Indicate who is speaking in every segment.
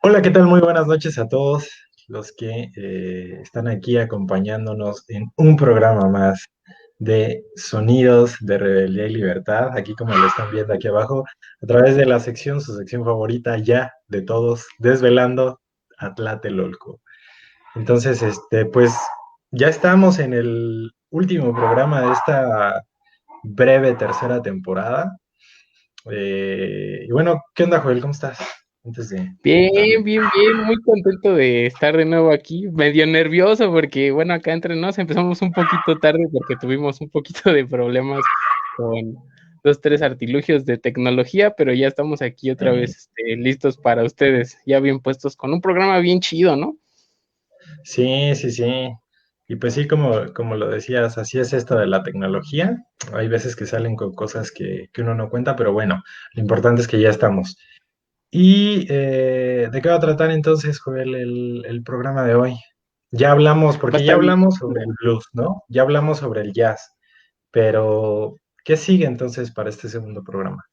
Speaker 1: Hola, ¿qué tal? Muy buenas noches a todos los que están aquí acompañándonos en un programa más de Sonidos de Rebeldía y Libertad, aquí como lo están viendo aquí abajo, a través de la sección, su sección favorita ya de todos, Desvelando a Tlatelolco. Entonces, pues ya estamos en el último programa de esta breve tercera temporada. Y bueno, ¿qué onda, Joel? ¿Cómo estás? Antes de
Speaker 2: Bien,
Speaker 1: darle.
Speaker 2: bien, bien, muy contento de estar de nuevo aquí, medio nervioso porque, bueno, acá entre nos empezamos un poquito tarde porque tuvimos un poquito de problemas con dos, tres artilugios de tecnología, pero ya estamos aquí otra vez listos para ustedes, ya bien puestos con un programa bien chido, ¿no?
Speaker 1: Sí, sí, sí. Y pues sí, como lo decías, así es esto de la tecnología. Hay veces que salen con cosas que uno no cuenta, pero bueno, lo importante es que ya estamos. ¿Y ¿de qué va a tratar entonces, Joel, el programa de hoy? Ya hablamos,
Speaker 2: Va a
Speaker 1: porque ya
Speaker 2: estar bien.
Speaker 1: hablamos sobre el blues, ¿no? Ya hablamos sobre el jazz, pero ¿qué sigue entonces para este segundo programa?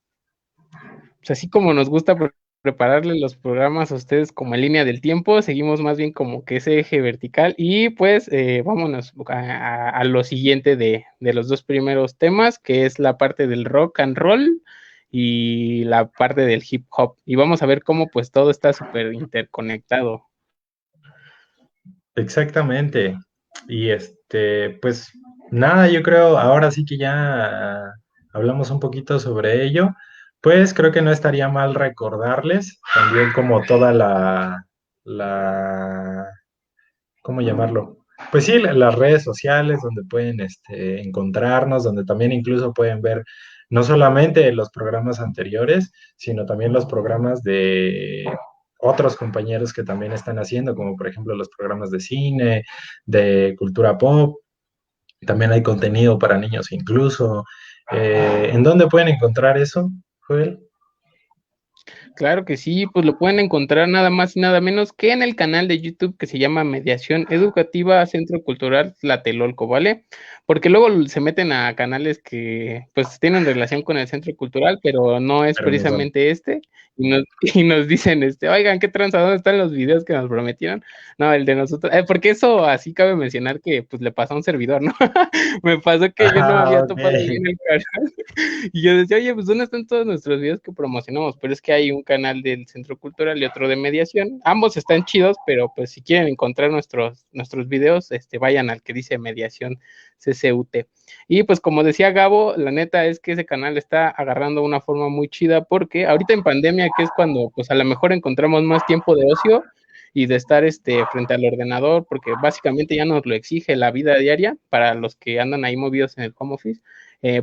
Speaker 2: Pues así como nos gusta prepararle los programas a ustedes como en línea del tiempo, seguimos más bien como que ese eje vertical y pues vámonos a lo siguiente de los dos primeros temas, que es la parte del rock and roll y la parte del hip hop. Y vamos a ver cómo pues todo está súper interconectado.
Speaker 1: Exactamente. Y pues nada, yo creo, ahora sí que ya hablamos un poquito sobre ello, pues creo que no estaría mal recordarles también como toda la, ¿cómo llamarlo? Pues sí, las redes sociales donde pueden encontrarnos, donde también incluso pueden ver no solamente los programas anteriores, sino también los programas de otros compañeros que también están haciendo, como por ejemplo los programas de cine, de cultura pop. También hay contenido para niños incluso. ¿En dónde pueden encontrar eso, Joel?
Speaker 2: Claro que sí, pues lo pueden encontrar nada más y nada menos que en el canal de YouTube que se llama Mediación Educativa Centro Cultural Tlatelolco, ¿vale? Porque luego se meten a canales que pues tienen relación con el centro cultural, pero no es
Speaker 1: Pero no son.
Speaker 2: precisamente este, y nos dicen, oigan, ¿qué tranza? ¿Dónde están los videos que nos prometieron? No, el de nosotros, porque eso así cabe mencionar que pues le pasó a un servidor, ¿no? Me pasó que yo no
Speaker 1: Ah,
Speaker 2: había
Speaker 1: ok.
Speaker 2: topado bien el canal y yo decía, oye, pues ¿dónde están todos nuestros videos que promocionamos? Pero es que hay un canal del Centro Cultural y otro de Mediación. Ambos están chidos, pero pues si quieren encontrar nuestros videos, vayan al que dice Mediación CCUT. Y pues como decía Gabo, la neta es que ese canal está agarrando una forma muy chida porque ahorita en pandemia, que es cuando pues a lo mejor encontramos más tiempo de ocio y de estar frente al ordenador, porque básicamente ya nos lo exige la vida diaria para los que andan ahí movidos en el home office.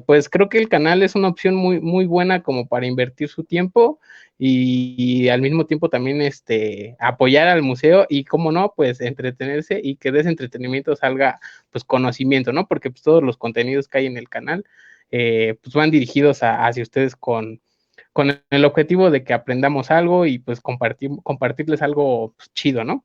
Speaker 2: Pues creo que el canal es una opción muy, muy buena como para invertir su tiempo y al mismo tiempo también apoyar al museo y, como no, pues entretenerse y que de ese entretenimiento salga pues conocimiento, ¿no? Porque pues todos los contenidos que hay en el canal pues van dirigidos hacia ustedes con el objetivo de que aprendamos algo y pues compartirles algo pues, chido, ¿no?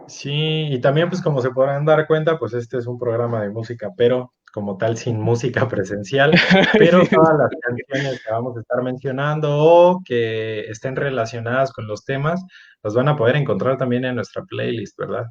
Speaker 1: Sí, y también pues como se podrán dar cuenta, pues este es un programa de música, pero como tal sin música presencial, pero
Speaker 2: Sí.
Speaker 1: todas las canciones que vamos a estar mencionando o que estén relacionadas con los temas, los van a poder encontrar también en nuestra playlist, ¿verdad?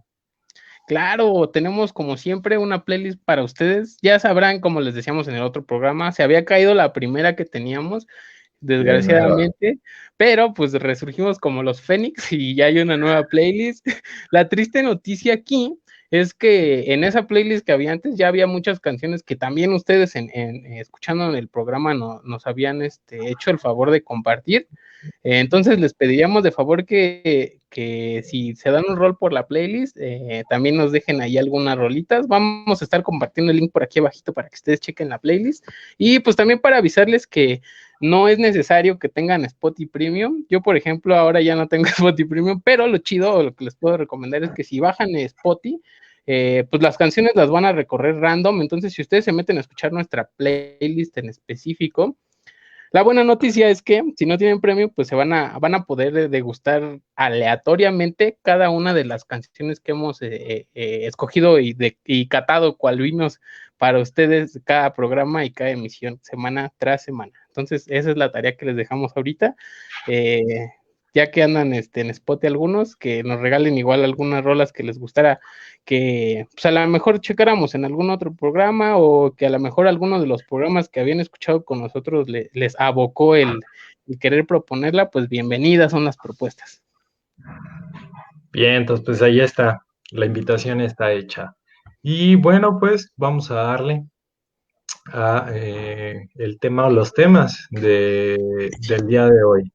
Speaker 2: Claro, tenemos como siempre una playlist para ustedes. Ya sabrán, como les decíamos en el otro programa, se había caído la primera que teníamos,
Speaker 1: Y hay nueva.
Speaker 2: desgraciadamente, pero pues resurgimos como los Fénix y ya hay una nueva playlist. La triste noticia aquí es que en esa playlist que había antes ya había muchas canciones que también ustedes escuchando en el programa nos habían hecho el favor de compartir. Entonces les pediríamos de favor que si se dan un rol por la playlist, también nos dejen ahí algunas rolitas. Vamos a estar compartiendo el link por aquí abajito para que ustedes chequen la playlist. Y pues también para avisarles que no es necesario que tengan Spotify Premium. Yo, por ejemplo, ahora ya no tengo Spotify Premium, pero lo chido, o lo que les puedo recomendar es que si bajan Spotify, pues las canciones las van a recorrer random. Entonces, si ustedes se meten a escuchar nuestra playlist en específico, la buena noticia es que si no tienen premio, pues van a poder degustar aleatoriamente cada una de las canciones que hemos escogido y catado cual vinos para ustedes cada programa y cada emisión, semana tras semana. Entonces, esa es la tarea que les dejamos ahorita. Eh, ya que andan en Spotify algunos, que nos regalen igual algunas rolas que les gustara, que pues a lo mejor checáramos en algún otro programa, o que a lo mejor alguno de los programas que habían escuchado con nosotros les abocó el querer proponerla. Pues bienvenidas son las propuestas.
Speaker 1: Bien, entonces pues ahí está, la invitación está hecha. Y bueno, pues vamos a darle a el tema o los temas del día de hoy.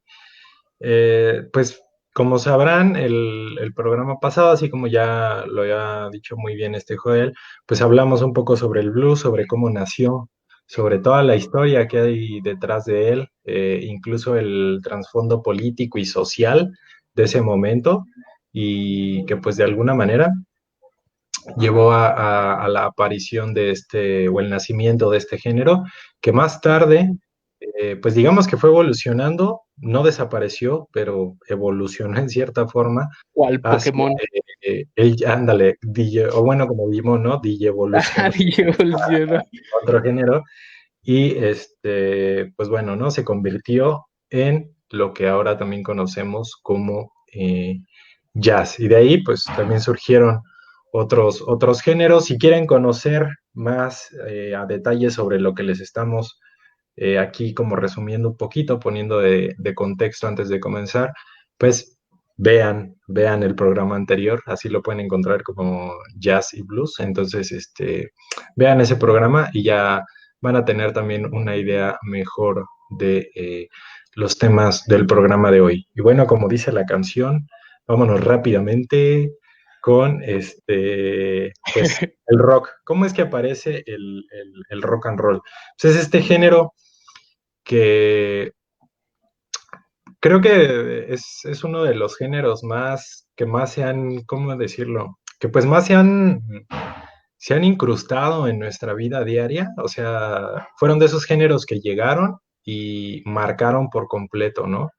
Speaker 1: Pues como sabrán, el programa pasado, así como ya lo había dicho muy bien este Joel, pues hablamos un poco sobre el blues, sobre cómo nació, sobre toda la historia que hay detrás de él, incluso el trasfondo político y social de ese momento, y que pues de alguna manera llevó a la aparición de este, o el nacimiento de este género, que más tarde, pues digamos que fue evolucionando, no desapareció, pero evolucionó en cierta forma
Speaker 2: ¿Cuál
Speaker 1: hacia
Speaker 2: Pokémon?
Speaker 1: ándale, DJ, o bueno, como vimos, ¿no? DJ evolucionó
Speaker 2: Y evolucionó.
Speaker 1: a otro género, y pues bueno, ¿no? Se convirtió en lo que ahora también conocemos como jazz. Y de ahí, pues también surgieron otros géneros. Si quieren conocer más a detalle sobre lo que les estamos aquí como resumiendo un poquito, poniendo de contexto antes de comenzar, pues vean el programa anterior, así lo pueden encontrar como Jazz y Blues. Entonces, vean ese programa y ya van a tener también una idea mejor de los temas del programa de hoy. Y bueno, como dice la canción, vámonos rápidamente con pues el rock. ¿Cómo es que aparece el rock and roll? Pues es este género que creo que es uno de los géneros más que más se han, ¿cómo decirlo? Que pues más se han incrustado en nuestra vida diaria. O sea, fueron de esos géneros que llegaron y marcaron por completo, ¿no?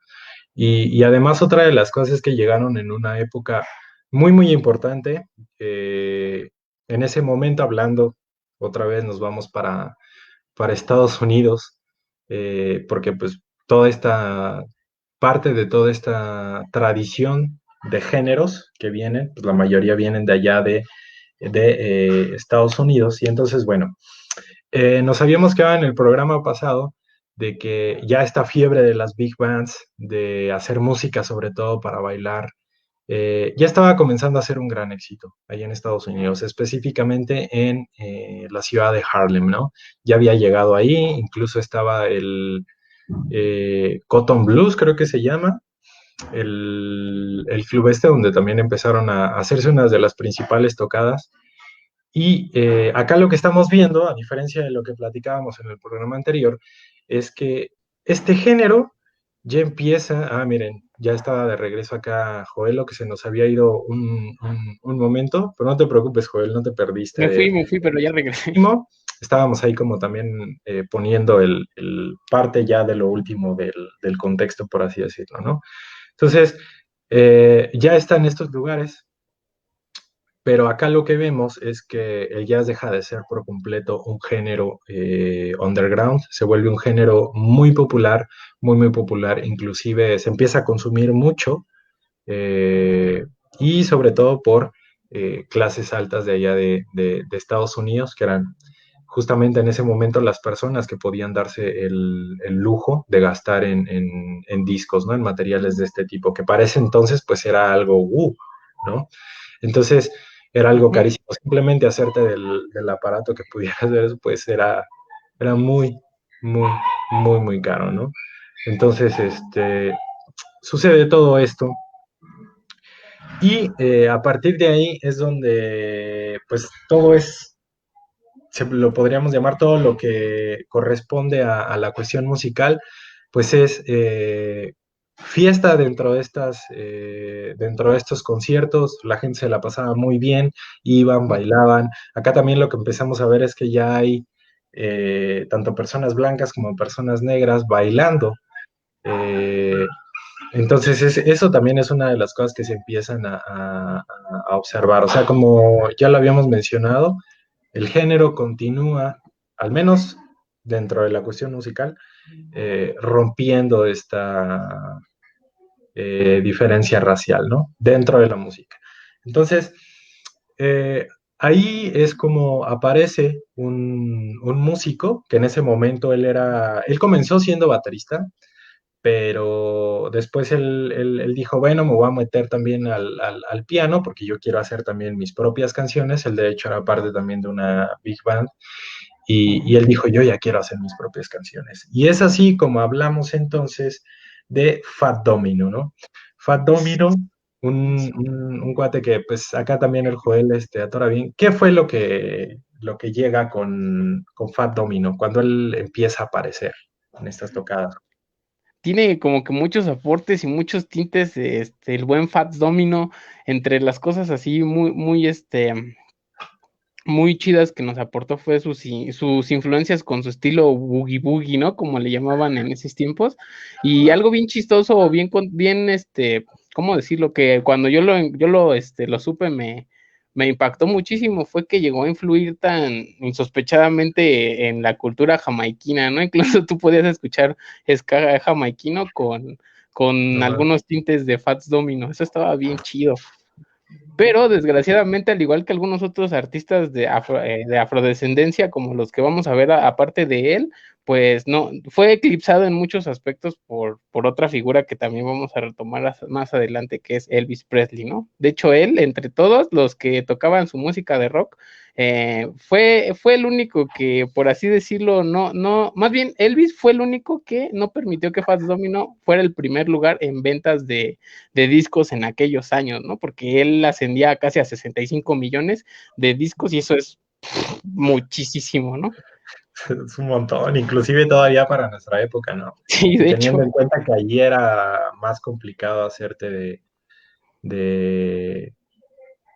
Speaker 1: Y además otra de las cosas es que llegaron en una época muy, muy importante. En ese momento hablando, otra vez nos vamos para Estados Unidos, porque pues toda esta parte de toda esta tradición de géneros que vienen, pues la mayoría vienen de allá de Estados Unidos. Y entonces, bueno, nos habíamos quedado en el programa pasado de que ya esta fiebre de las big bands, de hacer música sobre todo para bailar, ya estaba comenzando a ser un gran éxito allá en Estados Unidos, específicamente en la ciudad de Harlem, ¿no? Ya había llegado ahí, incluso estaba el Cotton Blues, creo que se llama, el club este donde también empezaron a hacerse unas de las principales tocadas. Y acá lo que estamos viendo, a diferencia de lo que platicábamos en el programa anterior, es que este género ya empieza, miren, ya estaba de regreso acá Joel, que se nos había ido un momento, pero no te preocupes, Joel, no te perdiste de
Speaker 2: Me fui, pero ya regresé.
Speaker 1: último. Estábamos ahí como también poniendo el parte ya de lo último del contexto, por así decirlo, ¿no? Entonces, ya está en estos lugares, pero acá lo que vemos es que el jazz deja de ser por completo un género underground, se vuelve un género muy popular, inclusive se empieza a consumir mucho, eh, y sobre todo por clases altas de allá de Estados Unidos, que eran justamente en ese momento las personas que podían darse el lujo de gastar en discos, ¿no? En materiales de este tipo, que para ese entonces pues era algo, ¿no? Entonces era algo carísimo. Simplemente hacerte del aparato que pudieras ver eso, pues era muy, muy, muy caro, ¿no? Entonces, sucede todo esto. Y a partir de ahí es donde, pues, todo lo podríamos llamar todo lo que corresponde a la cuestión musical, pues es fiesta dentro de estos conciertos. La gente se la pasaba muy bien, iban, bailaban. Acá también lo que empezamos a ver es que ya hay tanto personas blancas como personas negras bailando. Eh, entonces, eso también es una de las cosas que se empiezan a observar. O sea, como ya lo habíamos mencionado, el género continúa, al menos dentro de la cuestión musical, rompiendo diferencia racial, ¿no? Dentro de la música. Entonces, ahí es como aparece un músico que en ese momento él comenzó siendo baterista, pero después él dijo, bueno, me voy a meter también al piano porque yo quiero hacer también mis propias canciones. Él de hecho era parte también de una big band y él dijo, yo ya quiero hacer mis propias canciones. Y es así como hablamos entonces de Fat Domino, ¿no? Fat Domino, un cuate que pues acá también el Joel atora bien. ¿Qué fue lo que llega con Fat Domino cuando él empieza a aparecer en estas tocadas?
Speaker 2: Tiene como que muchos aportes y muchos tintes de el buen Fats Domino, entre las cosas así muy chidas que nos aportó fue sus influencias con su estilo boogie boogie, ¿no? Como le llamaban en esos tiempos. Y algo bien chistoso, o bien, ¿cómo decirlo? Que cuando lo supe, me impactó muchísimo, fue que llegó a influir tan insospechadamente en la cultura jamaiquina, ¿no? Incluso tú podías escuchar ska jamaiquino con
Speaker 1: No,
Speaker 2: algunos tintes de Fats Domino, eso estaba bien chido. Pero desgraciadamente, al igual que algunos otros artistas de afrodescendencia, como los que vamos a ver aparte de él, pues no, fue eclipsado en muchos aspectos por otra figura que también vamos a retomar más adelante, que es Elvis Presley, ¿no? De hecho, él, entre todos los que tocaban su música de rock, fue el único que, por así decirlo, más bien Elvis fue el único que no permitió que Fats Domino fuera el primer lugar en ventas de discos en aquellos años, ¿no? Porque él ascendía casi a 65 millones de discos y eso es muchísimo, ¿no?
Speaker 1: es un montón, inclusive todavía para nuestra época, ¿no?
Speaker 2: Sí,
Speaker 1: Y
Speaker 2: de hecho.
Speaker 1: teniendo en cuenta que allí era más complicado hacerte de,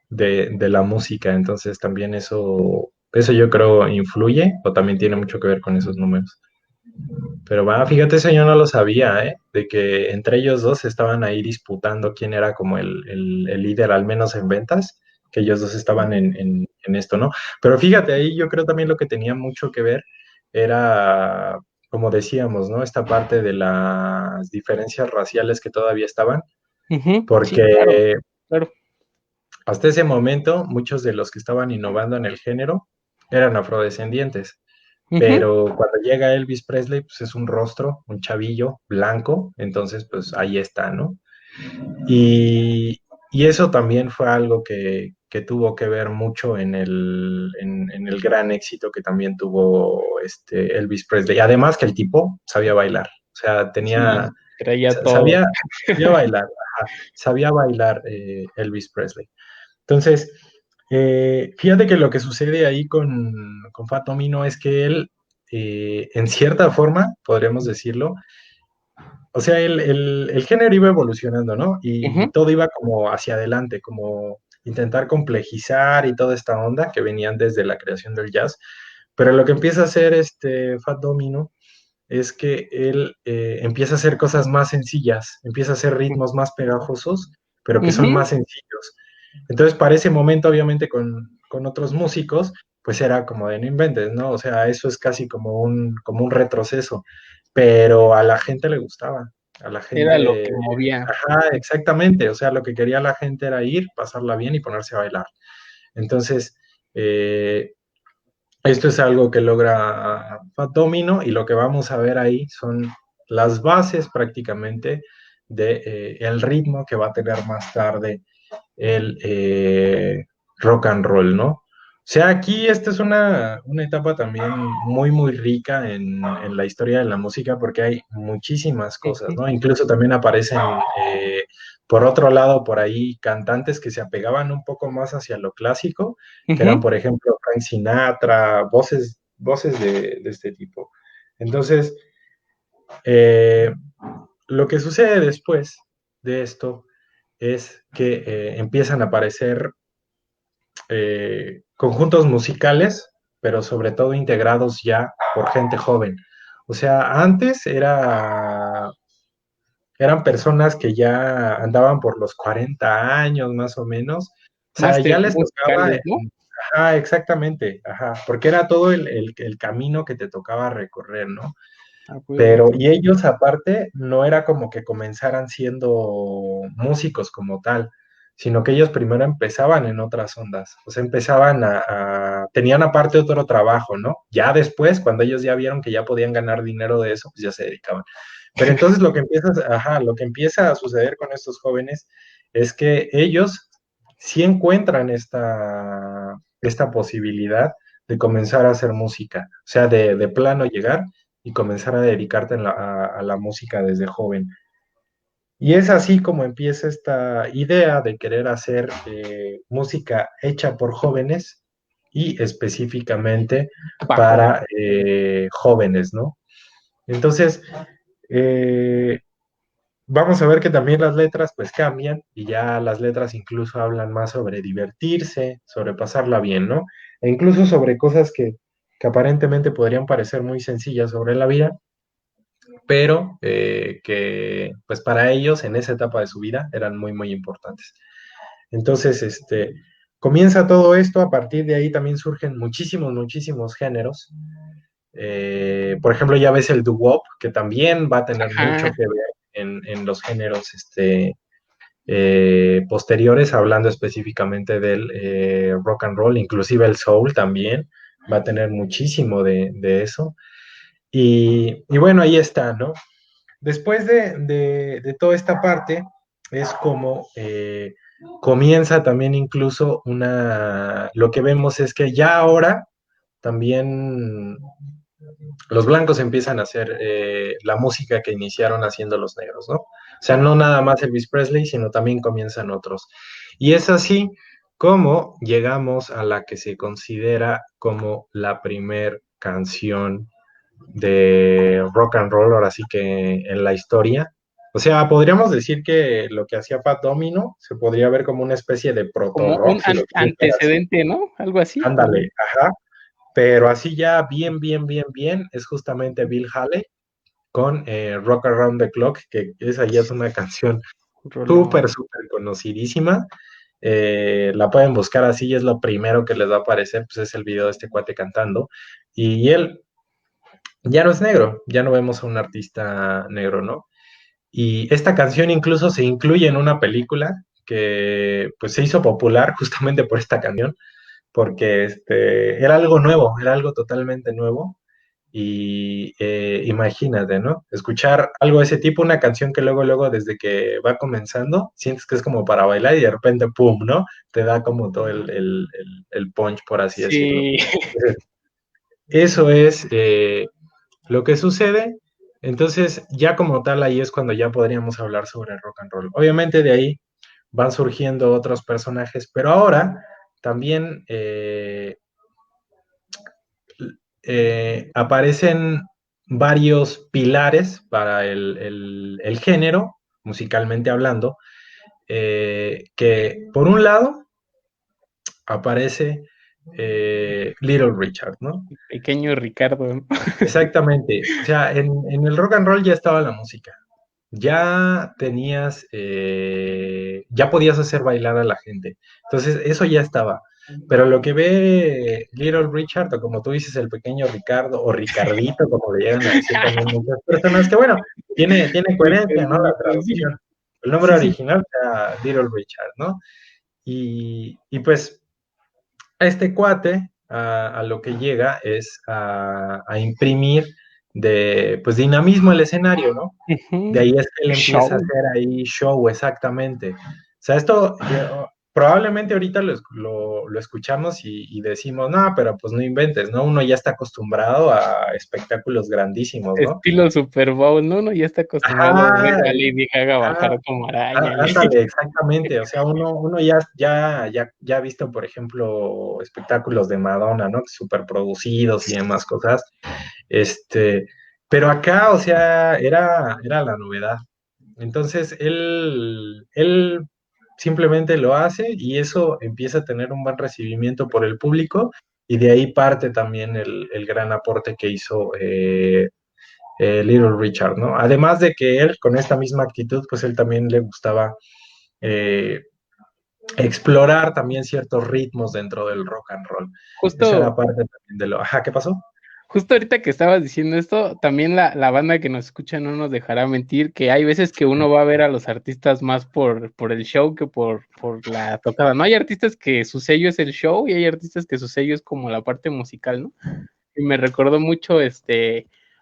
Speaker 1: de la música, entonces también eso yo creo influye o también tiene mucho que ver con esos números. Pero va, fíjate, eso yo no lo sabía, ¿eh? De que entre ellos dos estaban ahí disputando quién era como el líder, al menos en ventas, que ellos dos estaban en esto, ¿no? Pero fíjate, ahí yo creo también lo que tenía mucho que ver era, como decíamos, ¿no? Esta parte de las diferencias raciales que todavía estaban,
Speaker 2: Sí, claro,
Speaker 1: porque
Speaker 2: claro.
Speaker 1: hasta ese momento muchos de los que estaban innovando en el género eran afrodescendientes.
Speaker 2: Ujú.
Speaker 1: Pero cuando llega Elvis Presley, pues es un rostro, un chavillo blanco, entonces pues ahí está, ¿no? Y eso también fue algo que tuvo que ver mucho en el gran éxito que también tuvo Elvis Presley. Además que el tipo sabía bailar, o sea,
Speaker 2: Sí, traía todo.
Speaker 1: sabía bailar, ajá, sabía bailar Elvis Presley. Entonces, fíjate que lo que sucede ahí con Fat Domino es que él, en cierta forma, podríamos decirlo, o sea, el género iba evolucionando, ¿no? Y
Speaker 2: Ujú,
Speaker 1: todo iba como hacia adelante, como intentar complejizar y toda esta onda que venían desde la creación del jazz. Pero lo que empieza a hacer este Fat Domino es que él empieza a hacer cosas más sencillas, empieza a hacer ritmos más pegajosos, pero que son
Speaker 2: ujú,
Speaker 1: más sencillos. Entonces, para ese momento, obviamente, con otros músicos, pues era como de no inventes, ¿no? O sea, eso es casi como un retroceso, pero a la gente le gustaba, a la
Speaker 2: era lo que
Speaker 1: gente,
Speaker 2: movía.
Speaker 1: ajá, exactamente, o sea, lo que quería la gente era ir, pasarla bien y ponerse a bailar. Entonces, eh, esto es algo que logra Fat Domino y lo que vamos a ver ahí son las bases prácticamente de el ritmo que va a tener más tarde el rock and roll, ¿no? O sea, aquí esta es una etapa también muy, muy rica en la historia de la música porque hay muchísimas cosas,
Speaker 2: Ujú,
Speaker 1: ¿no? Incluso también aparecen, por otro lado, por ahí cantantes que se apegaban un poco más hacia lo clásico, que eran,
Speaker 2: ujú,
Speaker 1: por ejemplo, Frank Sinatra, voces de este tipo. Entonces, eh, lo que sucede después de esto es que empiezan a aparecer conjuntos musicales, pero sobre todo integrados ya por gente joven. O sea, antes eran personas que ya andaban por los 40 años más o menos. O sea, ya les tocaba,
Speaker 2: musicales, ¿no?
Speaker 1: ajá, exactamente, ajá, porque era todo el camino que te tocaba recorrer, ¿no?
Speaker 2: a huevo.
Speaker 1: Pero, y ellos aparte, no era como que comenzaran siendo músicos como tal, sino que ellos primero empezaban en otras ondas, o sea, empezaban tenían aparte otro trabajo, ¿no? Ya después, cuando ellos ya vieron que ya podían ganar dinero de eso, pues ya se dedicaban. Pero entonces lo que empieza a suceder con estos jóvenes es que ellos sí encuentran esta posibilidad de comenzar a hacer música, o sea, de plano llegar y comenzar a dedicarte a la música desde joven. Y es así como empieza esta idea de querer hacer música hecha por jóvenes y específicamente
Speaker 2: Pa' joven.
Speaker 1: para jóvenes, ¿no? Entonces, eh, vamos a ver que también las letras pues cambian y ya las letras incluso hablan más sobre divertirse, sobre pasarla bien, ¿no? E incluso sobre cosas que aparentemente podrían parecer muy sencillas sobre la vida, pero que pues para ellos en esa etapa de su vida eran muy, muy importantes. Entonces, comienza todo esto, a partir de ahí también surgen muchísimos, muchísimos géneros. Por ejemplo, ya ves el doo-wop, que también va a tener mucho
Speaker 2: Ajá.
Speaker 1: que ver en los géneros posteriores, hablando específicamente del rock and roll, inclusive el soul también va a tener muchísimo de eso. Y bueno, ahí está, ¿no? Después de toda esta parte, es como comienza también incluso lo que vemos es que ya ahora también los blancos empiezan a hacer la música que iniciaron haciendo los negros, ¿no? O sea, no nada más Elvis Presley, sino también comienzan otros. Y es así como llegamos a la que se considera como la primer canción de rock and roll, ahora sí que en la historia. O sea, podríamos decir que lo que hacía Fat Domino se podría ver como una especie de
Speaker 2: Como
Speaker 1: proto-rock,
Speaker 2: un
Speaker 1: si lo quieres ver así.
Speaker 2: antecedente, ¿no? Algo así,
Speaker 1: Ándale, ajá. Pero así ya bien, bien, bien, bien, es justamente Bill Haley con Rock Around the Clock, que esa ya es una canción
Speaker 2: Rolón.
Speaker 1: súper, súper conocidísima. La pueden buscar así, y es lo primero que les va a aparecer, pues es el video de este cuate cantando. Y él ya no es negro, ya no vemos a un artista negro, ¿no? Y esta canción incluso se incluye en una película que pues se hizo popular justamente por esta canción, porque era algo nuevo, era algo totalmente nuevo. Y imagínate, ¿no? Escuchar algo de ese tipo, una canción que luego, luego, desde que va comenzando, sientes que es como para bailar y de repente, ¡pum!, ¿no? Te da como todo el punch, por así decirlo.
Speaker 2: Sí.
Speaker 1: Entonces, eso es lo que sucede. Entonces, ya como tal, ahí es cuando ya podríamos hablar sobre el rock and roll. Obviamente de ahí van surgiendo otros personajes, pero ahora también aparecen varios pilares para el género, musicalmente hablando, que por un lado aparece Little Richard, ¿no?
Speaker 2: Pequeño Ricardo, ¿no?
Speaker 1: Exactamente. O sea, en el rock and roll ya estaba la música. Ya tenías, ya podías hacer bailar a la gente. Entonces, eso ya estaba. Pero lo que ve Little Richard, o como tú dices, el pequeño Ricardo, o Ricardito, como le llegan a decir también muchas personas, que bueno, tiene coherencia, ¿no? La
Speaker 2: Ricardito, sí.
Speaker 1: traducción. El nombre
Speaker 2: Sí, sí.
Speaker 1: original era Little Richard, ¿no? Y pues a este cuate a lo que llega es a imprimir pues dinamismo el escenario, ¿no? De
Speaker 2: Ujú.
Speaker 1: ahí es que él empieza a
Speaker 2: Show.
Speaker 1: hacer ahí show, exactamente. O sea, esto probablemente ahorita lo escuchamos y decimos, no, pero pues no inventes, ¿no? Uno ya está acostumbrado a espectáculos grandísimos, ¿no?
Speaker 2: Estilo Super Bowl, ¿no? Uno ya está acostumbrado a ver
Speaker 1: Ajá,
Speaker 2: a Lady Gaga
Speaker 1: ajá,
Speaker 2: bajar como araña.
Speaker 1: ándale, exactamente. O sea, uno ya ha visto, por ejemplo, espectáculos de Madonna, ¿no? Súper producidos y demás cosas. Este, pero acá, o sea, era la novedad. Entonces, él simplemente lo hace y eso empieza a tener un buen recibimiento por el público y de ahí parte también el gran aporte que hizo Little Richard, ¿no? Además de que él, con esta misma actitud, pues él también le gustaba eh, explorar también ciertos ritmos dentro del rock and roll. Esa era
Speaker 2: Justo,
Speaker 1: parte también de lo... Ajá, ¿qué pasó?
Speaker 2: Justo ahorita que estabas diciendo esto, también la banda que nos escucha no nos dejará mentir, que hay veces que uno va a ver a los artistas más por el show que por la tocada, ¿no? Hay artistas que su sello es el show y hay artistas que su sello es como la parte musical, ¿no? Y me recordó mucho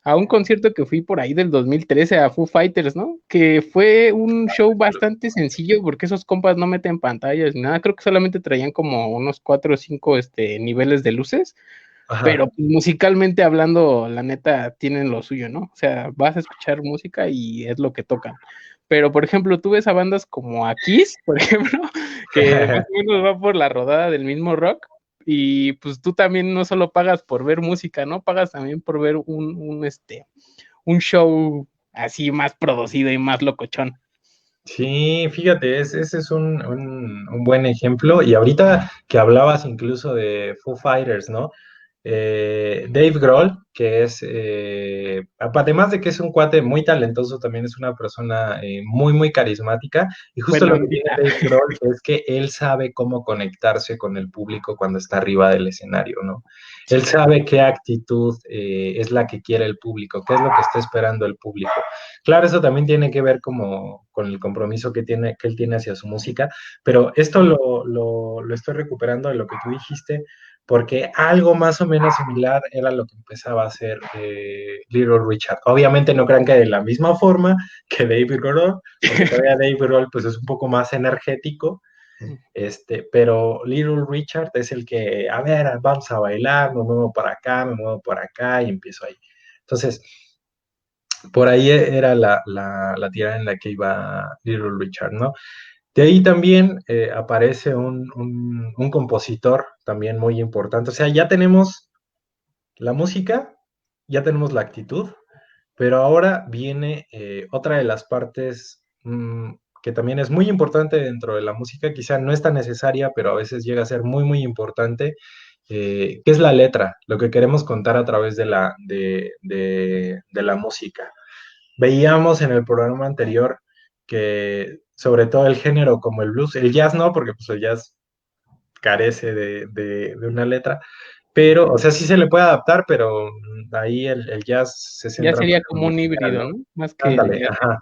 Speaker 2: a un concierto que fui por ahí del 2013 a Foo Fighters, ¿no? Que fue un show bastante sencillo porque esos compas no meten pantallas ni nada, creo que solamente traían como unos 4 o 5 niveles de luces,
Speaker 1: Ajá.
Speaker 2: pero pues, musicalmente hablando, la neta, tienen lo suyo, ¿no? O sea, vas a escuchar música y es lo que tocan. Pero, por ejemplo, tú ves a bandas como a Kiss, por ejemplo, que más o menos va por la rodada del mismo rock, y pues tú también no solo pagas por ver música, ¿no? Pagas también por ver un show así más producido y más locochón.
Speaker 1: Sí, fíjate, ese es un buen ejemplo. Y ahorita que hablabas incluso de Foo Fighters, ¿no? Dave Grohl, que es, además de que es un cuate muy talentoso, también es una persona muy, muy carismática. Y justo
Speaker 2: Buena
Speaker 1: lo que tiene
Speaker 2: ondita.
Speaker 1: Dave Grohl es que él sabe cómo conectarse con el público cuando está arriba del escenario, ¿no? Él
Speaker 2: Sí.
Speaker 1: sabe qué actitud es la que quiere el público, qué es lo que está esperando el público. Claro, eso también tiene que ver como con el compromiso que él tiene hacia su música, pero esto lo estoy recuperando de lo que tú dijiste, porque algo más o menos similar era lo que empezaba a hacer Little Richard. Obviamente no crean que de la misma forma que David Grohl, porque todavía David Grohl pues es un poco más energético, pero Little Richard es el que, a ver, vamos a bailar, me muevo para acá, me muevo por acá y empiezo ahí. Entonces, por ahí era la tirada en la que iba Little Richard, ¿no? De ahí también aparece un compositor también muy importante. O sea, ya tenemos la música, ya tenemos la actitud, pero ahora viene otra de las partes que también es muy importante dentro de la música, quizá no es tan necesaria, pero a veces llega a ser muy, muy importante, que es la letra, lo que queremos contar a través de la música. Veíamos en el programa anterior que sobre todo el género como el blues, el jazz no, porque pues el jazz carece de una letra, pero, o sea, sí se le puede adaptar, pero ahí el jazz se
Speaker 2: Ya
Speaker 1: centra más
Speaker 2: sería
Speaker 1: en lo
Speaker 2: como un
Speaker 1: musical,
Speaker 2: híbrido,
Speaker 1: ¿no?
Speaker 2: ¿no? Más que el
Speaker 1: Ándale,
Speaker 2: jazz.
Speaker 1: ajá.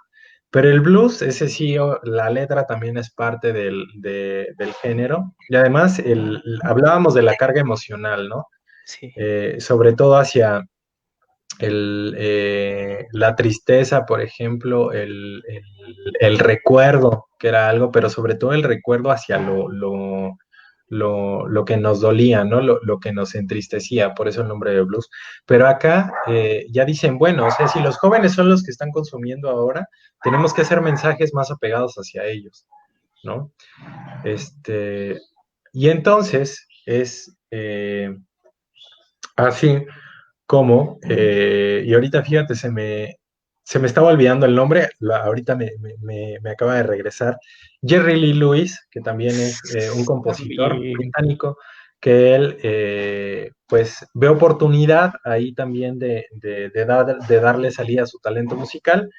Speaker 1: Pero el blues, ese sí, la letra también es parte del género. Y además, hablábamos de la carga emocional, ¿no?
Speaker 2: Sí.
Speaker 1: Sobre todo hacia la tristeza, por ejemplo, el recuerdo, que era algo, pero sobre todo el recuerdo hacia lo que nos dolía, ¿no? Lo que nos entristecía, por eso el nombre de blues. Pero acá ya dicen, bueno, o sea, si los jóvenes son los que están consumiendo ahora, tenemos que hacer mensajes más apegados hacia ellos, ¿no? Y entonces es así como, y ahorita fíjate, se me estaba olvidando el nombre, ahorita me acaba de regresar, Jerry Lee Lewis, que también es un compositor
Speaker 2: También.
Speaker 1: británico, que él pues ve oportunidad ahí también de darle salida a su talento musical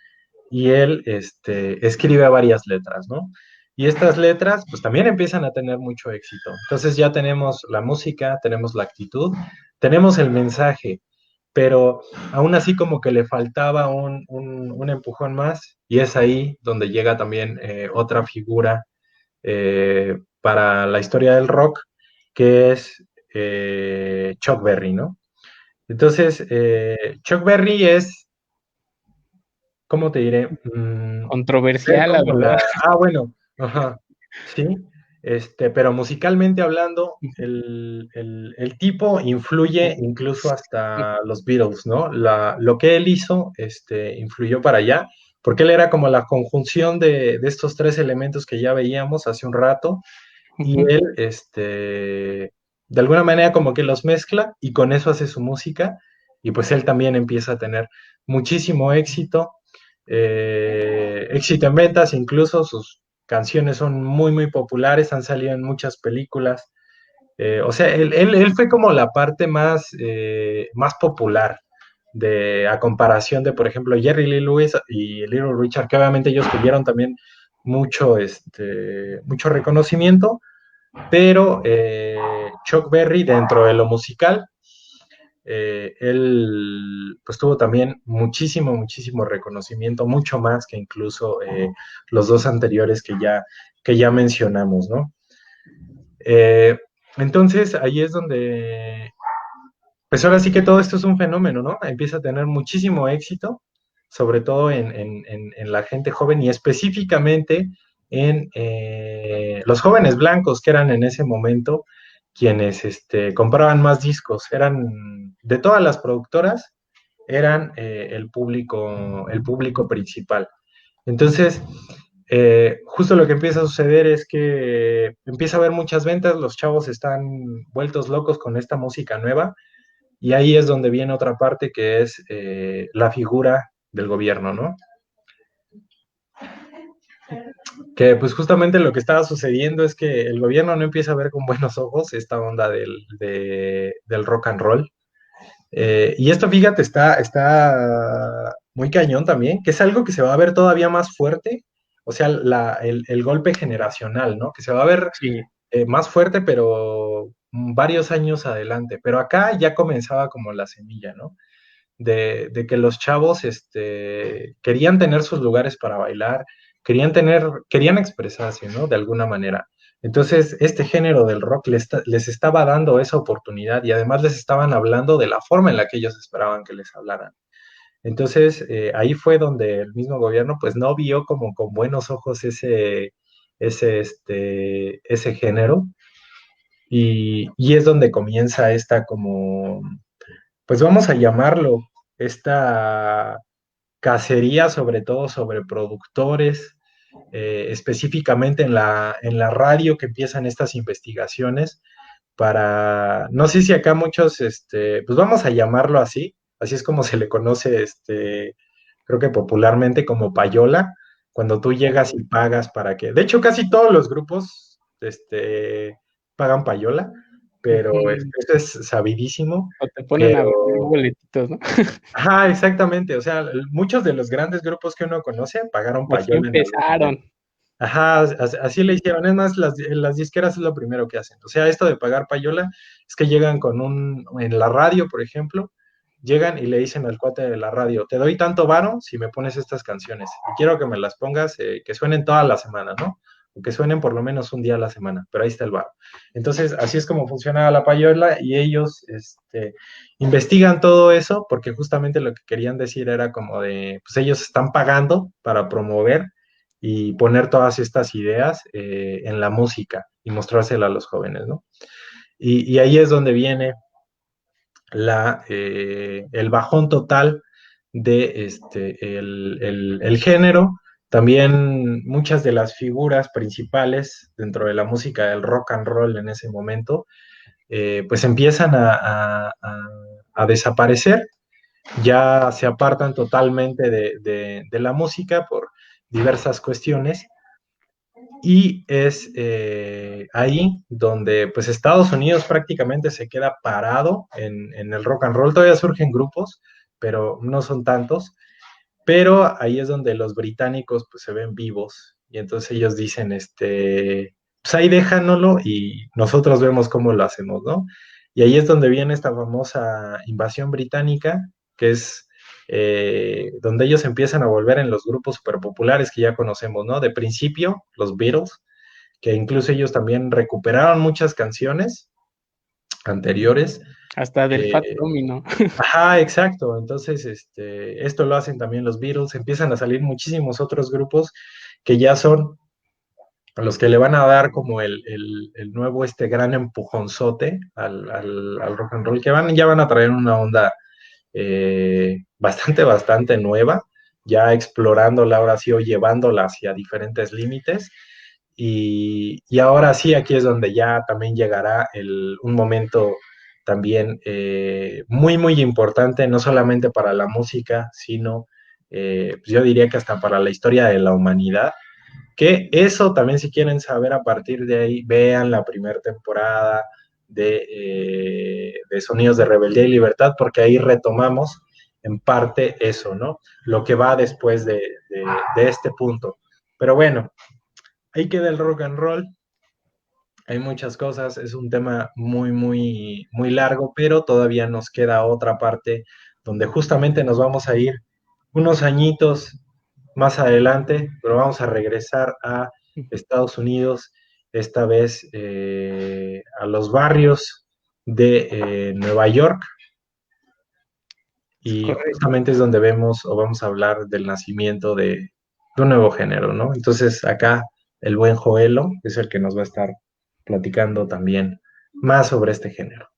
Speaker 1: y él escribe varias letras, ¿no? Y estas letras pues también empiezan a tener mucho éxito. Entonces ya tenemos la música, tenemos la actitud, tenemos el mensaje, pero aún así como que le faltaba un empujón más y es ahí donde llega también otra figura para la historia del rock, que es Chuck Berry, ¿no? Entonces, Chuck Berry es, ¿cómo te diré? Ser
Speaker 2: Controversial, la
Speaker 1: como
Speaker 2: verdad.
Speaker 1: bueno, ajá, sí, pero musicalmente hablando, el tipo influye incluso hasta los Beatles, ¿no? Lo que él hizo, influyó para allá, porque él era como la conjunción de estos tres elementos que ya veíamos hace un rato, y
Speaker 2: Ujú.
Speaker 1: él, de alguna manera como que los mezcla y con eso hace su música, y pues él también empieza a tener muchísimo éxito, éxito en ventas, incluso sus canciones son muy, muy populares, han salido en muchas películas. O sea, él fue como la parte más popular a comparación de, por ejemplo, Jerry Lee Lewis y Little Richard, que obviamente ellos tuvieron también mucho reconocimiento, pero Chuck Berry dentro de lo musical él pues tuvo también muchísimo reconocimiento, mucho más que incluso los dos anteriores que ya mencionamos, ¿no? Eh, entonces ahí es donde, pues ahora sí que todo esto es un fenómeno, ¿no? Empieza a tener muchísimo éxito, sobre todo en la gente joven y específicamente en los jóvenes blancos que eran en ese momento quienes compraban más discos, eran de todas las productoras, eran el público principal. Entonces, justo lo que empieza a suceder es que empieza a haber muchas ventas, los chavos están vueltos locos con esta música nueva y ahí es donde viene otra parte que es la figura del gobierno, ¿no? Que pues justamente lo que estaba sucediendo es que el gobierno no empieza a ver con buenos ojos esta onda del rock and roll. Y esto, fíjate, está muy cañón también, que es algo que se va a ver todavía más fuerte, o sea, el golpe generacional, ¿no? Que se va a ver
Speaker 2: Sí,
Speaker 1: más fuerte, pero varios años adelante. Pero acá ya comenzaba como la semilla, ¿no? De que los chavos querían tener sus lugares para bailar, querían expresarse, ¿no? De alguna manera. Entonces, este género del rock les estaba dando esa oportunidad y además les estaban hablando de la forma en la que ellos esperaban que les hablaran. Entonces, ahí fue donde el mismo gobierno, pues, no vio como con buenos ojos ese género y es donde comienza esta como pues vamos a llamarlo, esta cacería sobre todo sobre productores, específicamente en la radio que empiezan estas investigaciones para, no sé si acá muchos, pues vamos a llamarlo así, así es como se le conoce, creo que popularmente como payola, cuando tú llegas y pagas para que, de hecho casi todos los grupos, pagan payola, pero
Speaker 2: ujú.
Speaker 1: esto es sabidísimo,
Speaker 2: O te ponen a vender
Speaker 1: pero,
Speaker 2: boletitos, ¿no?
Speaker 1: ajá, exactamente, o sea, muchos de los grandes grupos que uno conoce pagaron
Speaker 2: Así
Speaker 1: payola en algún momento.
Speaker 2: empezaron.
Speaker 1: Ajá, así le hicieron. Es más, las disqueras es lo primero que hacen. O sea, esto de pagar payola es que llegan en la radio, por ejemplo, llegan y le dicen al cuate de la radio, te doy tanto varo si me pones estas canciones. Y quiero que me las pongas, que suenen toda la semana, ¿no? O que suenen por lo menos un día a la semana, pero ahí está el varo. Entonces, así es como funciona la payola y ellos, investigan todo eso porque justamente lo que querían decir era como de, pues ellos están pagando para promover y poner todas estas ideas en la música y mostrársela a los jóvenes, ¿no? Y ahí es donde viene el bajón total de el género. También muchas de las figuras principales dentro de la música del rock and roll en ese momento, pues empiezan a desaparecer, ya se apartan totalmente de la música por diversas cuestiones y es ahí donde pues Estados Unidos prácticamente se queda parado en el rock and roll. Todavía surgen grupos, pero no son tantos. Pero ahí es donde los británicos pues se ven vivos y entonces ellos dicen, pues ahí déjanoslo y nosotros vemos cómo lo hacemos, ¿no? Y ahí es donde viene esta famosa invasión británica, que es donde ellos empiezan a volver en los grupos super populares que ya conocemos, ¿no? De principio, los Beatles, que incluso ellos también recuperaron muchas canciones anteriores.
Speaker 2: Hasta del Fat
Speaker 1: eh,
Speaker 2: Tommy, ¿no?
Speaker 1: Ajá, exacto. Entonces, esto lo hacen también los Beatles. Empiezan a salir muchísimos otros grupos que ya son los que le van a dar como el nuevo, gran empujonzote al rock and roll, que ya van a traer una onda bastante nueva, ya explorándola ahora sí o llevándola hacia diferentes límites. Y ahora sí, aquí es donde ya también llegará un momento también muy importante, no solamente para la música, sino pues yo diría que hasta para la historia de la humanidad. Que eso también, si quieren saber a partir de ahí, vean la primera temporada de Sonidos de Rebeldía y Libertad, porque ahí retomamos en parte eso, ¿no? Lo que va después de este punto. Pero bueno, ahí queda el rock and roll. Hay muchas cosas, es un tema muy, muy, muy largo, pero todavía nos queda otra parte donde justamente nos vamos a ir unos añitos más adelante, pero vamos a regresar a Estados Unidos, esta vez a los barrios de Nueva York,
Speaker 2: Es
Speaker 1: y
Speaker 2: correcto.
Speaker 1: justamente es donde vemos o vamos a hablar del nacimiento de un nuevo género, ¿no? Entonces acá el buen Joelo es el que nos va a estar platicando también más sobre este género.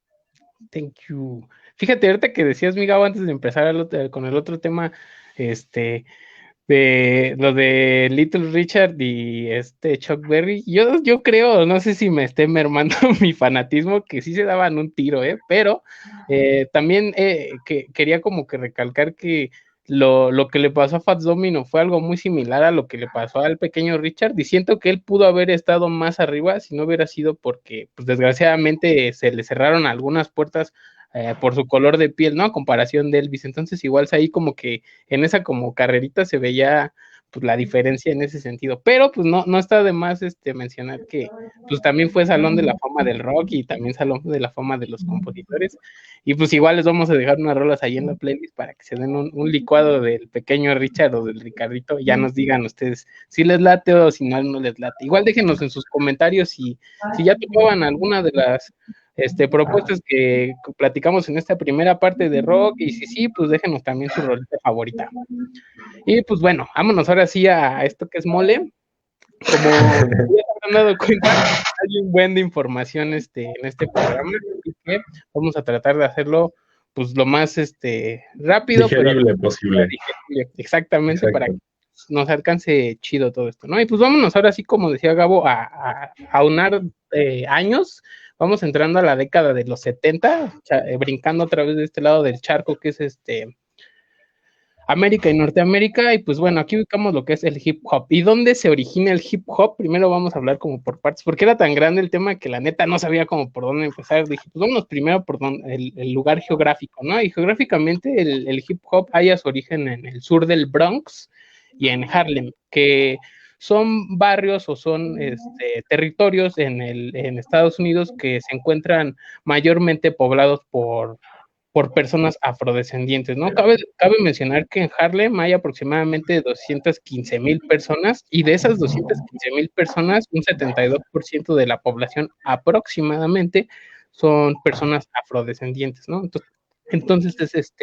Speaker 2: Thank you. Fíjate, ahorita que decías, Migao, antes de empezar con el otro tema, este, de lo de Little Richard y Chuck Berry, yo creo, no sé si me esté mermando mi fanatismo, que sí se daban un tiro, pero también que quería como que recalcar que lo que le pasó a Fats Domino fue algo muy similar a lo que le pasó al pequeño Richard, y siento que él pudo haber estado más arriba si no hubiera sido porque, pues desgraciadamente, se le cerraron algunas puertas por su color de piel, ¿no? A comparación de Elvis. Entonces, igual ahí como que en esa como carrerita se veía pues la diferencia en ese sentido, pero pues no está de más mencionar que pues también fue Salón de la Fama del Rock y también Salón de la Fama de los Compositores, y pues igual les vamos a dejar unas rolas ahí en la playlist para que se den un licuado del pequeño Richard o del Ricardito, ya nos digan ustedes si les late o si no les late. Igual déjenos en sus comentarios si ya tocaban alguna de las propuestas que platicamos en esta primera parte de rock, y si sí, pues déjenos también su rolita favorita. Y pues bueno, vámonos ahora sí a esto que es mole. Como ya se han dado cuenta, hay un buen de información en este programa, así que vamos a tratar de hacerlo pues lo más rápido, pero
Speaker 1: Digerible posible.
Speaker 2: digerible, exactamente, para que
Speaker 1: Exacto.
Speaker 2: nos alcance chido todo esto, ¿no? Y pues vámonos ahora sí, como decía Gabo, a unar años. Vamos entrando a la década de los 70, brincando a través de este lado del charco que es América y Norteamérica, y pues bueno, aquí ubicamos lo que es el hip hop. ¿Y dónde se origina el hip hop? Primero vamos a hablar como por partes, porque era tan grande el tema que la neta no sabía como por dónde empezar. Dije, pues vámonos primero por el lugar geográfico, ¿no? Y geográficamente el hip hop halla su origen en el sur del Bronx y en Harlem, que son barrios o son territorios en Estados Unidos que se encuentran mayormente poblados por personas afrodescendientes, ¿no? Cabe mencionar que en Harlem hay aproximadamente 215,000 personas, y de esas 215,000 personas, un 72% de la población aproximadamente son personas afrodescendientes, ¿no? Entonces es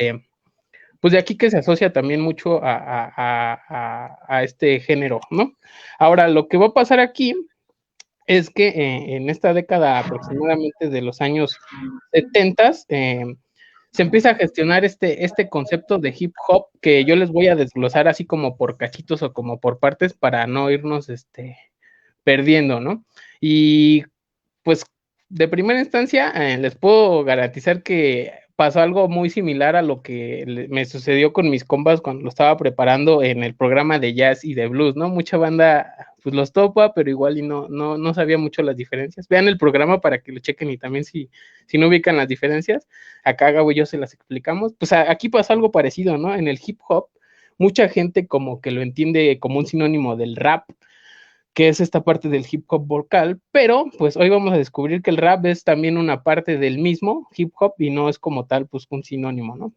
Speaker 2: pues de aquí que se asocia también mucho a este género, ¿no? Ahora, lo que va a pasar aquí es que en esta década aproximadamente de los años 70, se empieza a gestionar este concepto de hip hop, que yo les voy a desglosar así como por cachitos o como por partes para no irnos perdiendo, ¿no? Y pues de primera instancia les puedo garantizar que pasó algo muy similar a lo que me sucedió con mis compas cuando lo estaba preparando en el programa de jazz y de blues, ¿no? Mucha banda pues los topa, pero igual y no sabía mucho las diferencias. Vean el programa para que lo chequen, y también si no ubican las diferencias, acá Gabo y yo se las explicamos. Pues aquí pasó algo parecido, ¿no? En el hip hop, mucha gente como que lo entiende como un sinónimo del rap, que es esta parte del hip hop vocal, pero pues hoy vamos a descubrir que el rap es también una parte del mismo hip hop y no es como tal pues un sinónimo, ¿no?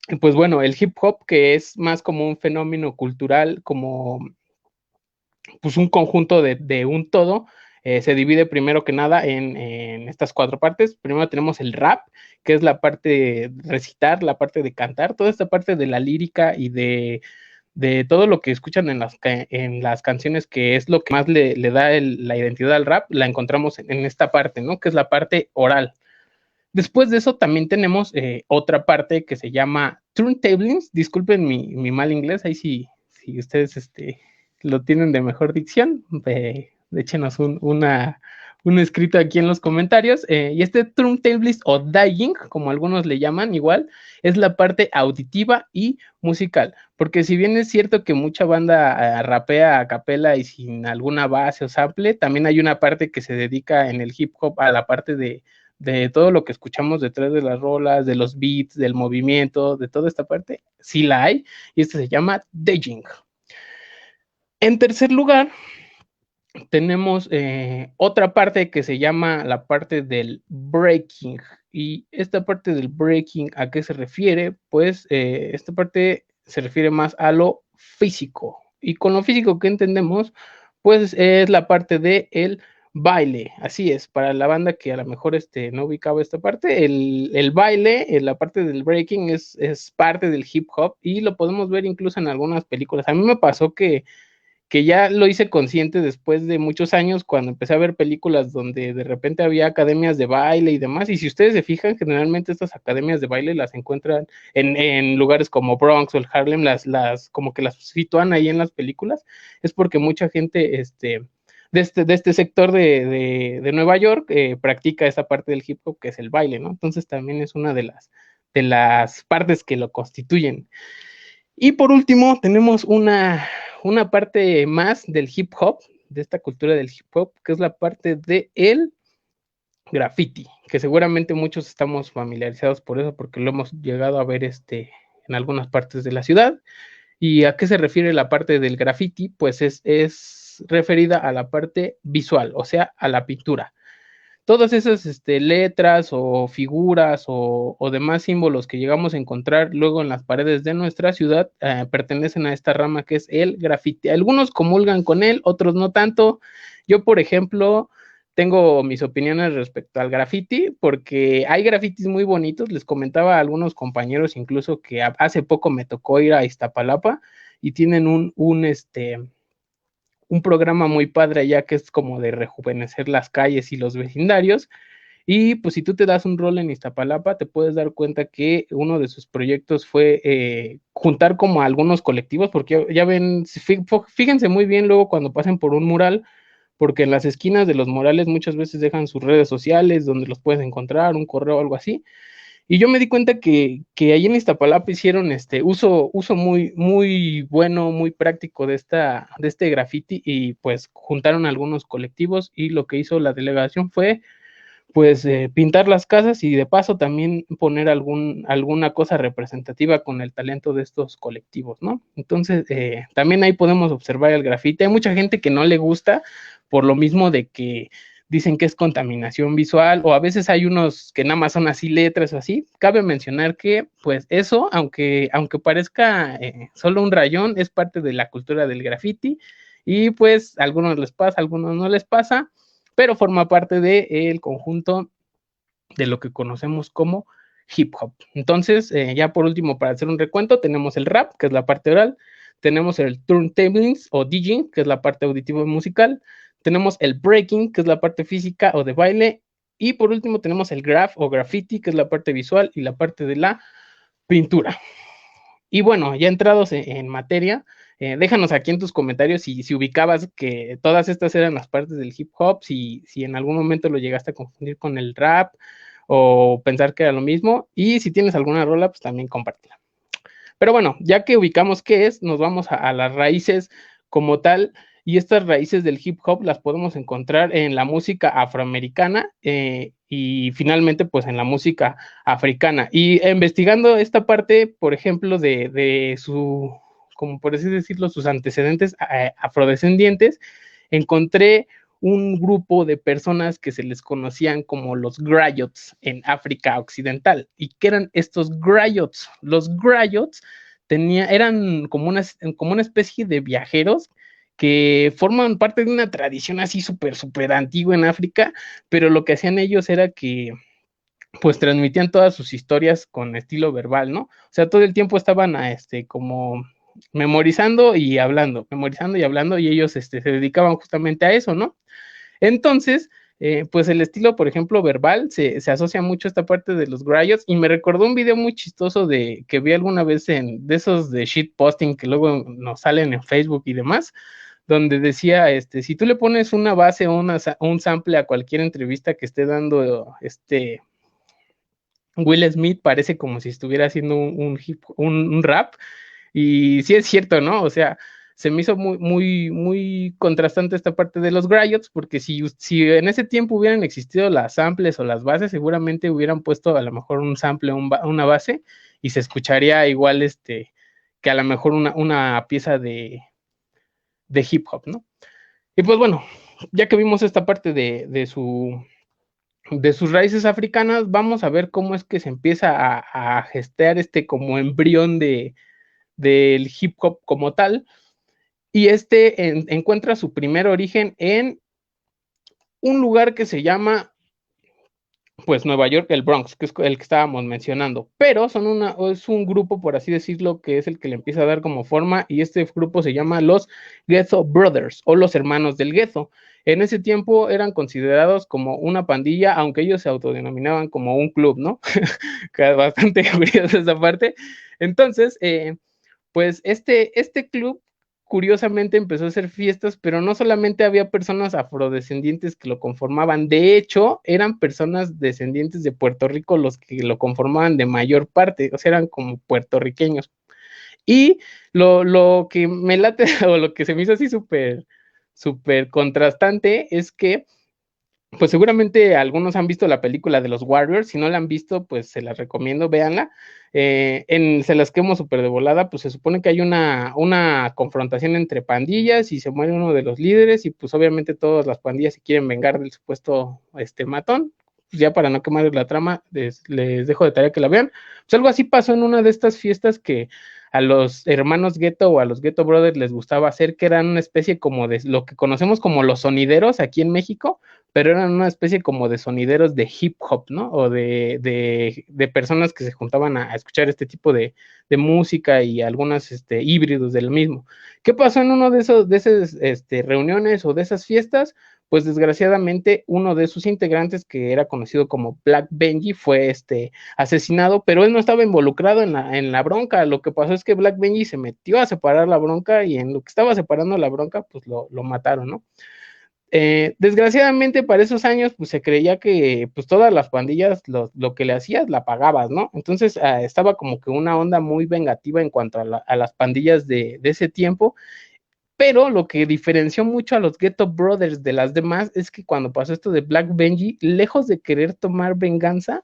Speaker 2: Y pues bueno, el hip hop, que es más como un fenómeno cultural, como pues un conjunto de un todo, se divide primero que nada en estas cuatro partes. Primero tenemos el rap, que es la parte de recitar, la parte de cantar, toda esta parte de la lírica y de todo lo que escuchan en las canciones, que es lo que más le da la identidad al rap, la encontramos en esta parte, ¿no? Que es la parte oral. Después de eso también tenemos otra parte que se llama turntablings. Disculpen mi mal inglés, ahí si ustedes lo tienen de mejor dicción, échenos un escrito aquí en los comentarios. Y este turntablist o dying, como algunos le llaman igual, es la parte auditiva y musical, porque si bien es cierto que mucha banda rapea a capela y sin alguna base o sample, también hay una parte que se dedica en el hip hop a la parte de todo lo que escuchamos detrás de las rolas, de los beats, del movimiento, de toda esta parte, sí la hay, y se llama DJing. En tercer lugar, tenemos otra parte que se llama la parte del breaking. Y esta parte del breaking, ¿a qué se refiere? Pues esta parte se refiere más a lo físico. Y con lo físico que entendemos, pues es la parte del el baile. Así es, para la banda que a lo mejor no ubicaba esta parte, el baile, la parte del breaking es parte del hip hop y lo podemos ver incluso en algunas películas. A mí me pasó que ya lo hice consciente después de muchos años cuando empecé a ver películas donde de repente había academias de baile y demás. Y si ustedes se fijan, generalmente estas academias de baile las encuentran en lugares como Bronx o el Harlem, como que las sitúan ahí en las películas. Es porque mucha gente de este sector de Nueva York practica esa parte del hip hop que es el baile, ¿no? Entonces también es una de las partes que lo constituyen. Y por último, tenemos una parte más del hip hop, de esta cultura del hip hop, que es la parte del graffiti, que seguramente muchos estamos familiarizados por eso, porque lo hemos llegado a ver en algunas partes de la ciudad. ¿Y a qué se refiere la parte del graffiti? Pues es referida a la parte visual, o sea, a la pintura. Todas esas letras o figuras o demás símbolos que llegamos a encontrar luego en las paredes de nuestra ciudad pertenecen a esta rama que es el grafiti. Algunos comulgan con él, otros no tanto. Yo, por ejemplo, tengo mis opiniones respecto al graffiti porque hay grafitis muy bonitos. Les comentaba a algunos compañeros incluso que hace poco me tocó ir a Iztapalapa y tienen un programa muy padre allá que es como de rejuvenecer las calles y los vecindarios. Y pues si tú te das un rol en Iztapalapa, te puedes dar cuenta que uno de sus proyectos fue juntar como a algunos colectivos, porque ya ven, fíjense muy bien luego cuando pasen por un mural, porque en las esquinas de los murales muchas veces dejan sus redes sociales donde los puedes encontrar, un correo o algo así. Y yo me di cuenta que ahí en Iztapalapa hicieron uso muy, muy bueno, muy práctico de este graffiti y pues juntaron algunos colectivos y lo que hizo la delegación fue pues pintar las casas y de paso también poner alguna cosa representativa con el talento de estos colectivos, ¿no? Entonces, también ahí podemos observar el grafiti. Hay mucha gente que no le gusta por lo mismo de que dicen que es contaminación visual o a veces hay unos que nada más son así letras o así. Cabe mencionar que pues eso, aunque parezca solo un rayón, es parte de la cultura del grafiti y pues a algunos les pasa, a algunos no les pasa, pero forma parte del conjunto de lo que conocemos como hip hop. Entonces, ya por último, para hacer un recuento, tenemos el rap, que es la parte oral, tenemos el turntabling o DJing, que es la parte auditiva y musical, tenemos el breaking, que es la parte física o de baile, y por último tenemos el graph o graffiti, que es la parte visual y la parte de la pintura. Y bueno, ya entrados en materia, déjanos aquí en tus comentarios si ubicabas que todas estas eran las partes del hip hop, si en algún momento lo llegaste a confundir con el rap o pensar que era lo mismo. Y si tienes alguna rola, pues también compártela. Pero bueno, ya que ubicamos qué es, nos vamos a las raíces como tal. Y estas raíces del hip hop las podemos encontrar en la música afroamericana y finalmente pues en la música africana. Y investigando esta parte, por ejemplo, de su, como por así decirlo, sus antecedentes afrodescendientes, encontré un grupo de personas que se les conocían como los griots en África Occidental. ¿Y qué eran estos griots? Los griots eran como una especie de viajeros que forman parte de una tradición así súper, súper antigua en África, pero lo que hacían ellos era que pues transmitían todas sus historias con estilo verbal, ¿no? O sea, todo el tiempo estaban como memorizando y hablando, y ellos se dedicaban justamente a eso, ¿no? Entonces, pues el estilo, por ejemplo, verbal, se asocia mucho a esta parte de los griots, y me recordó un video muy chistoso que vi alguna vez de esos de shitposting que luego nos salen en Facebook y demás, donde decía, si tú le pones una base o un sample a cualquier entrevista que esté dando Will Smith, parece como si estuviera haciendo un rap, y sí es cierto, ¿no? O sea, se me hizo muy, muy, muy contrastante esta parte de los griots, porque si en ese tiempo hubieran existido las samples o las bases, seguramente hubieran puesto a lo mejor un sample o una base, y se escucharía igual que a lo mejor una pieza de hip hop, ¿no? Y pues bueno, ya que vimos esta parte de sus raíces africanas, vamos a ver cómo es que se empieza a gestar este como embrión del hip hop como tal. Y encuentra su primer origen en un lugar que se llama pues Nueva York, el Bronx, que es el que estábamos mencionando, pero es un grupo, por así decirlo, que es el que le empieza a dar como forma, y este grupo se llama los Ghetto Brothers, o los hermanos del Ghetto. En ese tiempo eran considerados como una pandilla, aunque ellos se autodenominaban como un club, ¿no? Que es bastante curiosa esa parte. Entonces, pues este club curiosamente empezó a hacer fiestas, pero no solamente había personas afrodescendientes que lo conformaban, de hecho, eran personas descendientes de Puerto Rico los que lo conformaban de mayor parte, o sea, eran como puertorriqueños. Y lo que me late, o lo que se me hizo así súper contrastante, es que pues seguramente algunos han visto la película de los Warriors, si no la han visto, pues se las recomiendo, véanla. Se las quemo súper de volada, pues se supone que hay una confrontación entre pandillas y se muere uno de los líderes y pues obviamente todas las pandillas se quieren vengar del supuesto matón. Pues ya para no quemar la trama, les dejo de tarea que la vean. Pues algo así pasó en una de estas fiestas que a los hermanos Ghetto o a los Ghetto Brothers les gustaba hacer, que eran una especie como de lo que conocemos como los sonideros aquí en México, pero eran una especie como de sonideros de hip hop, ¿no? O de personas que se juntaban a escuchar este tipo de música y algunas híbridos del mismo. ¿Qué pasó en uno de esas reuniones o de esas fiestas? Pues desgraciadamente uno de sus integrantes, que era conocido como Black Benji, fue asesinado, pero él no estaba involucrado en la bronca. Lo que pasó es que Black Benji se metió a separar la bronca y en lo que estaba separando la bronca, pues lo mataron, ¿no? Desgraciadamente para esos años pues se creía que pues todas las pandillas lo que le hacías la pagabas, ¿no? Entonces estaba como que una onda muy vengativa en cuanto a las pandillas de ese tiempo, pero lo que diferenció mucho a los Ghetto Brothers de las demás es que cuando pasó esto de Black Benji, lejos de querer tomar venganza,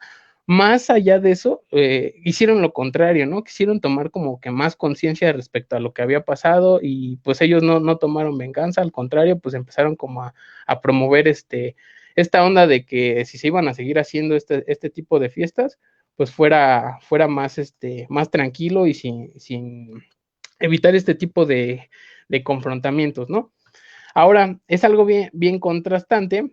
Speaker 2: más allá de eso, hicieron lo contrario, ¿no? Quisieron tomar como que más conciencia respecto a lo que había pasado y pues ellos no tomaron venganza, al contrario, pues empezaron como a promover esta onda de que si se iban a seguir haciendo este tipo de fiestas, pues fuera más, más tranquilo y sin evitar este tipo de confrontamientos, ¿no? Ahora, es algo bien contrastante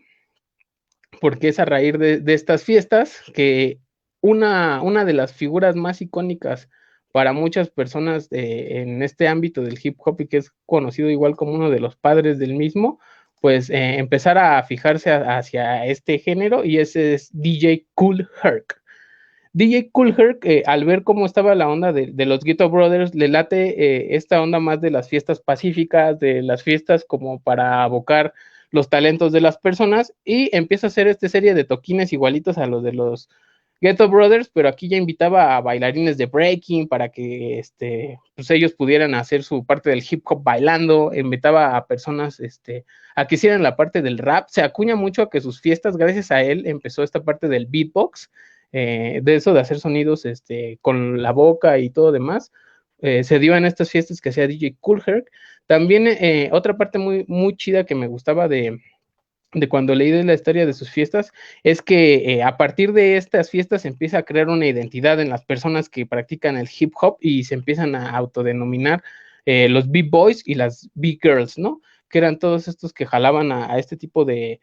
Speaker 2: porque es a raíz de estas fiestas que una de las figuras más icónicas para muchas personas en este ámbito del hip hop y que es conocido igual como uno de los padres del mismo, pues empezar a fijarse hacia este género y ese es DJ Kool Herc. DJ Kool Herc, al ver cómo estaba la onda de los Ghetto Brothers, le late esta onda más de las fiestas pacíficas, de las fiestas como para abocar los talentos de las personas y empieza a hacer esta serie de toquines igualitos a los de los Ghetto Brothers, pero aquí ya invitaba a bailarines de breaking para que pues ellos pudieran hacer su parte del hip hop bailando, invitaba a personas a que hicieran la parte del rap, se acuña mucho a que sus fiestas, gracias a él, empezó esta parte del beatbox, de eso de hacer sonidos con la boca y todo demás, se dio en estas fiestas que hacía DJ Kool Herc. También otra parte muy chida que me gustaba de cuando leí de la historia de sus fiestas, es que a partir de estas fiestas se empieza a crear una identidad en las personas que practican el hip hop y se empiezan a autodenominar los B-Boys y las B-Girls, ¿no? Que eran todos estos que jalaban a este tipo de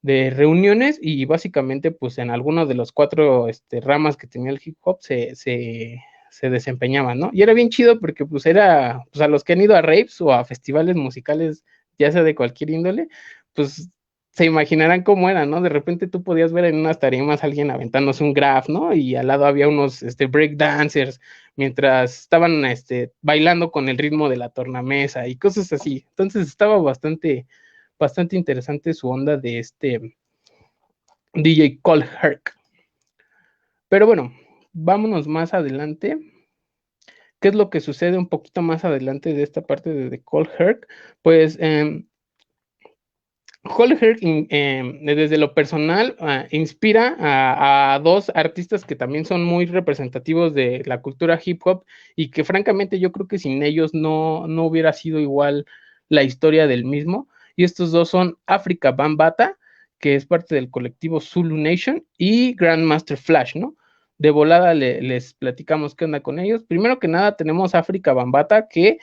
Speaker 2: reuniones y básicamente pues en alguno de los cuatro ramas que tenía el hip hop se desempeñaban, ¿no? Y era bien chido porque pues era, pues a los que han ido a raves o a festivales musicales, ya sea de cualquier índole, pues se imaginarán cómo era, ¿no? De repente tú podías ver en unas tarimas a alguien aventándose un graph, ¿no? Y al lado había unos break dancers mientras estaban bailando con el ritmo de la tornamesa y cosas así. Entonces estaba bastante interesante su onda de DJ Kool Herc. Pero bueno, vámonos más adelante. ¿Qué es lo que sucede un poquito más adelante de esta parte de Kool Herc? Pues Kool Herc, desde lo personal, inspira a dos artistas que también son muy representativos de la cultura hip hop y que francamente yo creo que sin ellos no hubiera sido igual la historia del mismo. y estos dos son Africa Bambaataa, que es parte del colectivo Zulu Nation, y Grandmaster Flash, ¿no? De volada les platicamos qué onda con ellos. Primero que nada tenemos Africa Bambaataa, que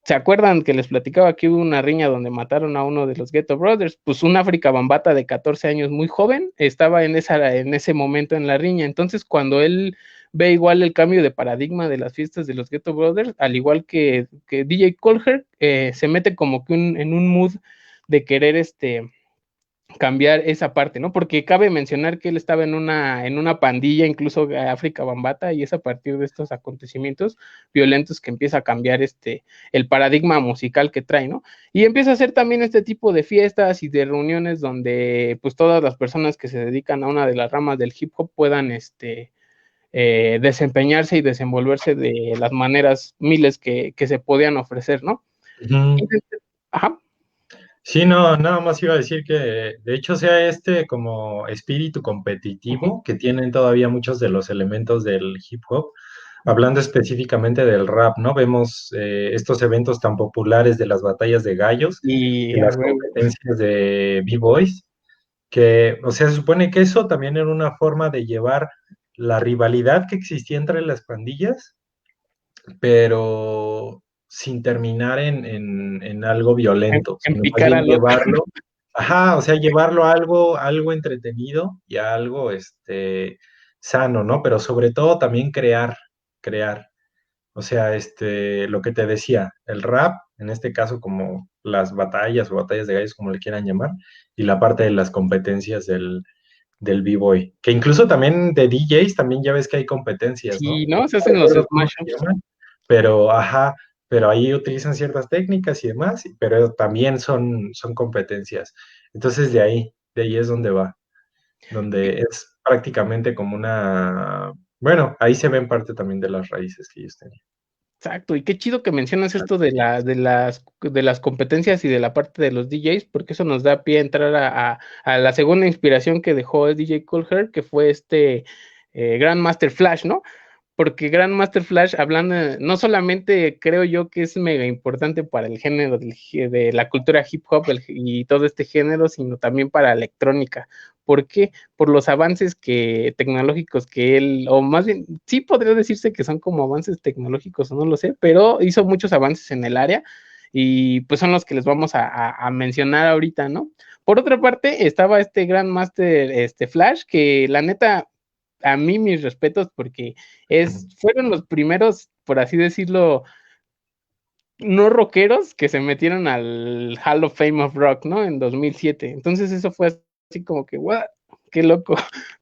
Speaker 2: ¿se acuerdan que les platicaba que hubo una riña donde mataron a uno de los Ghetto Brothers? Pues un África Bambaataa de 14 años, muy joven, estaba en ese momento en la riña. Entonces, cuando él ve igual el cambio de paradigma de las fiestas de los Ghetto Brothers, al igual que DJ Colher, se mete como que en un mood de querer cambiar esa parte, ¿no? Porque cabe mencionar que él estaba en una pandilla, incluso África Bambaataa, y es a partir de estos acontecimientos violentos que empieza a cambiar el paradigma musical que trae, ¿no? Y empieza a hacer también este tipo de fiestas y de reuniones donde pues todas las personas que se dedican a una de las ramas del hip hop puedan desempeñarse y desenvolverse de las maneras miles que se podían ofrecer, ¿no?
Speaker 1: Ujú.
Speaker 2: Ajá.
Speaker 1: Sí, no, nada más iba a decir que de hecho sea este como espíritu
Speaker 2: Uh-huh.
Speaker 1: competitivo que tienen todavía muchos de los elementos del hip hop, hablando específicamente del rap, ¿no? Vemos estos eventos tan populares de las batallas de gallos y
Speaker 2: Y a
Speaker 1: las
Speaker 2: huevo.
Speaker 1: competencias de B-Boys, que, o sea, se supone que eso también era una forma de llevar la rivalidad que existía entre las pandillas, pero sin terminar en algo violento,
Speaker 2: En
Speaker 1: sino más
Speaker 2: picar
Speaker 1: bien
Speaker 2: al otro.
Speaker 1: llevarlo, ajá, o sea, llevarlo a algo entretenido y a algo sano, ¿no? Pero sobre todo también crear. O sea, lo que te decía, el rap, en este caso como las batallas o batallas de gallos, como le quieran llamar, y la parte de las competencias del B-Boy, que incluso también de DJs, también ya ves que hay competencias, ¿no?
Speaker 2: Sí, ¿no? Se
Speaker 1: No
Speaker 2: hacen los
Speaker 1: recuerdo cómo
Speaker 2: smash
Speaker 1: se
Speaker 2: ups.
Speaker 1: llaman, pero ajá, pero ahí utilizan ciertas técnicas y demás, pero también son competencias. Entonces de ahí es donde va, donde es prácticamente como bueno, ahí se ven parte también de las raíces que ellos tenían.
Speaker 2: Exacto, y qué chido que mencionas esto de las competencias y de la parte de los DJs, porque eso nos da pie a entrar a la segunda inspiración que dejó el DJ Colher, que fue Grandmaster Flash, ¿no? Porque Grandmaster Flash, hablando, no solamente creo yo que es mega importante para el género de la cultura hip hop y todo este género, sino también para electrónica. ¿Por qué? Por los avances tecnológicos que él, o más bien, sí podría decirse que son como avances tecnológicos, o no lo sé, pero hizo muchos avances en el área y pues son los que les vamos a mencionar ahorita, ¿no? Por otra parte, estaba este Grandmaster Flash, que la neta, a mí mis respetos, porque fueron los primeros, por así decirlo, no rockeros que se metieron al Hall of Fame of Rock, ¿no? En 2007. Entonces eso fue así como que, ¡guau! ¡Qué loco!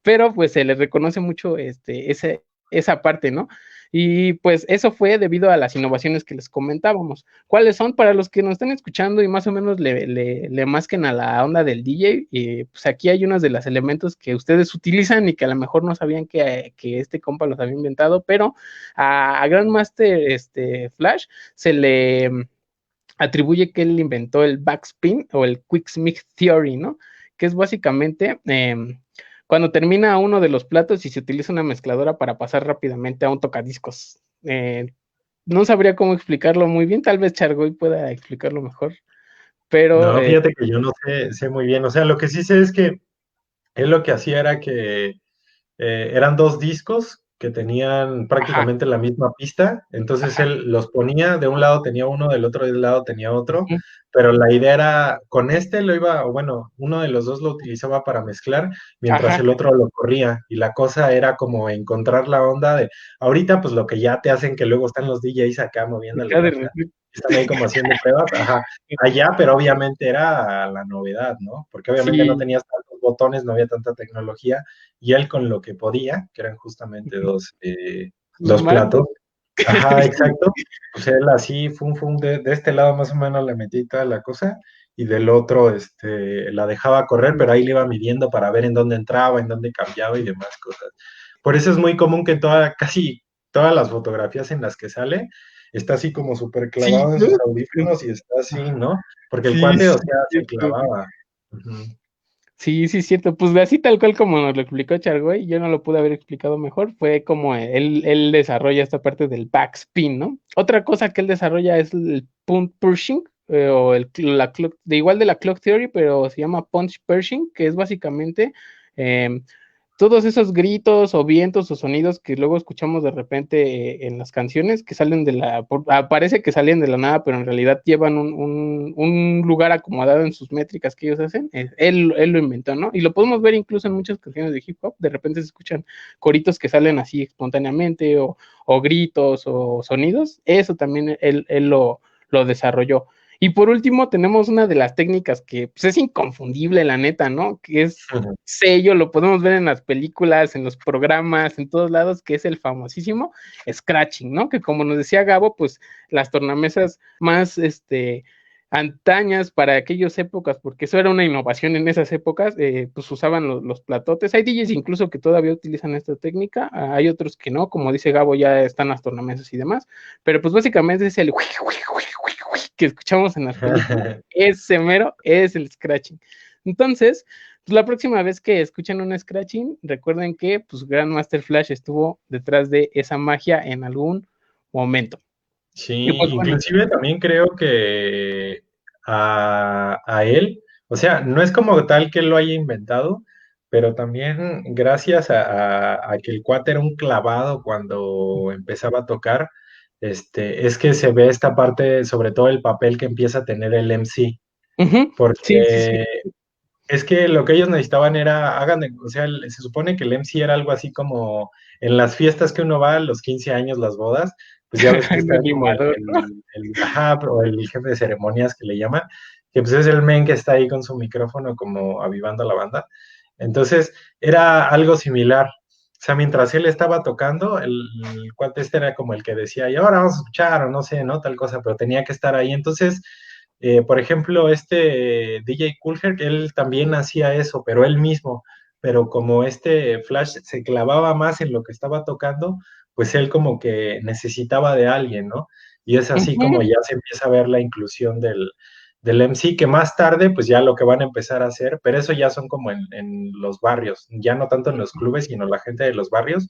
Speaker 2: Pero pues se les reconoce mucho esa parte, ¿no? Y pues eso fue debido a las innovaciones que les comentábamos. ¿Cuáles son? Para los que nos están escuchando y más o menos le masquen a la onda del DJ, pues aquí hay unos de los elementos que ustedes utilizan y que a lo mejor no sabían que este compa los había inventado, pero a Grandmaster Flash se le atribuye que él inventó el backspin o el quicksmith theory, ¿no? Que es básicamente cuando termina uno de los platos y se utiliza una mezcladora para pasar rápidamente a un tocadiscos. No sabría cómo explicarlo muy bien, tal vez Chargoy pueda explicarlo mejor, pero
Speaker 1: No, fíjate que yo no sé muy bien, o sea, lo que sí sé es que él lo que hacía era que eran dos discos que tenían
Speaker 2: ajá,
Speaker 1: prácticamente la misma pista, entonces
Speaker 2: ajá,
Speaker 1: él los ponía, de un lado tenía uno, del otro lado tenía otro,
Speaker 2: uh-huh,
Speaker 1: pero la idea era, con este lo iba, o bueno, uno de los dos lo utilizaba para mezclar, mientras
Speaker 2: ajá,
Speaker 1: el otro lo corría, y la cosa era como encontrar la onda de, ahorita pues lo que ya te hacen que luego están los DJs acá moviéndole,
Speaker 2: acá de
Speaker 1: ¿no? Acá,
Speaker 2: repente,
Speaker 1: están ahí como haciendo pruebas, ajá, allá, pero obviamente era la novedad, ¿no? Porque obviamente no
Speaker 2: sí,
Speaker 1: tenías tantos botones, no había tanta tecnología, y él con lo que podía, que eran justamente
Speaker 2: sus
Speaker 1: dos
Speaker 2: manos,
Speaker 1: platos, ajá, exacto, pues él así, de este lado más o menos le metí toda la cosa, y del otro, la dejaba correr, pero ahí le iba midiendo para ver en dónde entraba, en dónde cambiaba y demás cosas. Por eso es muy común que casi todas las fotografías en las que sale, está así como súper
Speaker 2: sí,
Speaker 1: clavado en
Speaker 2: ¿no?
Speaker 1: sus audífonos y está así, ¿no? Porque el
Speaker 2: Sí,
Speaker 1: cuate, o
Speaker 2: sí,
Speaker 1: sea, se
Speaker 2: cierto.
Speaker 1: clavaba. Ujú.
Speaker 2: Sí, sí, cierto. Pues así tal cual como nos lo explicó Chargoy, yo no lo pude haber explicado mejor, fue como él desarrolla esta parte del backspin, ¿no? Otra cosa que él desarrolla es el punt pushing, o de igual de la Clock Theory, pero se llama Punch Pershing, que es básicamente todos esos gritos o vientos o sonidos que luego escuchamos de repente en las canciones que salen parece que salen de la nada, pero en realidad llevan un lugar acomodado en sus métricas que ellos hacen. Él lo inventó, ¿no? Y lo podemos ver incluso en muchas canciones de hip hop. De repente se escuchan coritos que salen así espontáneamente o gritos o sonidos. Eso también él lo desarrolló. Y por último, tenemos una de las técnicas que pues, es inconfundible, la neta, ¿no? Que es sello, lo podemos ver en las películas, en los programas, en todos lados, que es el famosísimo scratching, ¿no? Que como nos decía Gabo, pues las tornamesas más, antañas para aquellas épocas, porque eso era una innovación en esas épocas, pues usaban los platotes. Hay DJs incluso que todavía utilizan esta técnica, hay otros que no, como dice Gabo, ya están las tornamesas y demás, pero pues básicamente es el que escuchamos en las películas, ese mero es el scratching. Entonces, pues la próxima vez que escuchen un scratching, recuerden que pues Grandmaster Flash estuvo detrás de esa magia en algún momento. Y
Speaker 1: Sí,
Speaker 2: pues bueno.
Speaker 1: inclusive también creo que a él, o sea, no es como tal que él lo haya inventado, pero también gracias a que el cuate era un clavado cuando empezaba a tocar, es que se ve esta parte, sobre todo el papel que empieza a tener el MC,
Speaker 2: Uh-huh. Sí, sí, sí.
Speaker 1: porque es que lo que ellos necesitaban era, o sea, se supone que el MC era algo así como en las fiestas que uno va, los 15 años, las bodas, pues ya ves que
Speaker 2: Un
Speaker 1: está como
Speaker 2: animador, ¿no?
Speaker 1: ajá, o el jefe de ceremonias que le llaman, que pues es el men que está ahí con su micrófono como avivando a la banda. Entonces, era algo similar. O sea, mientras él estaba tocando, el cuate este era como el que decía, y ahora vamos a escuchar, o no sé, ¿no? Tal cosa, pero tenía que estar ahí. Entonces, por ejemplo, DJ Coolherc, él también hacía eso, pero él mismo, pero como este Flash se clavaba más en lo que estaba tocando, pues él como que necesitaba de alguien, ¿no? Y es así
Speaker 2: Uh-huh.
Speaker 1: como ya se empieza a ver la inclusión del MC, que más tarde, pues ya lo que van a empezar a hacer, pero eso ya son como en los barrios, ya no tanto en los clubes, sino la gente de los barrios,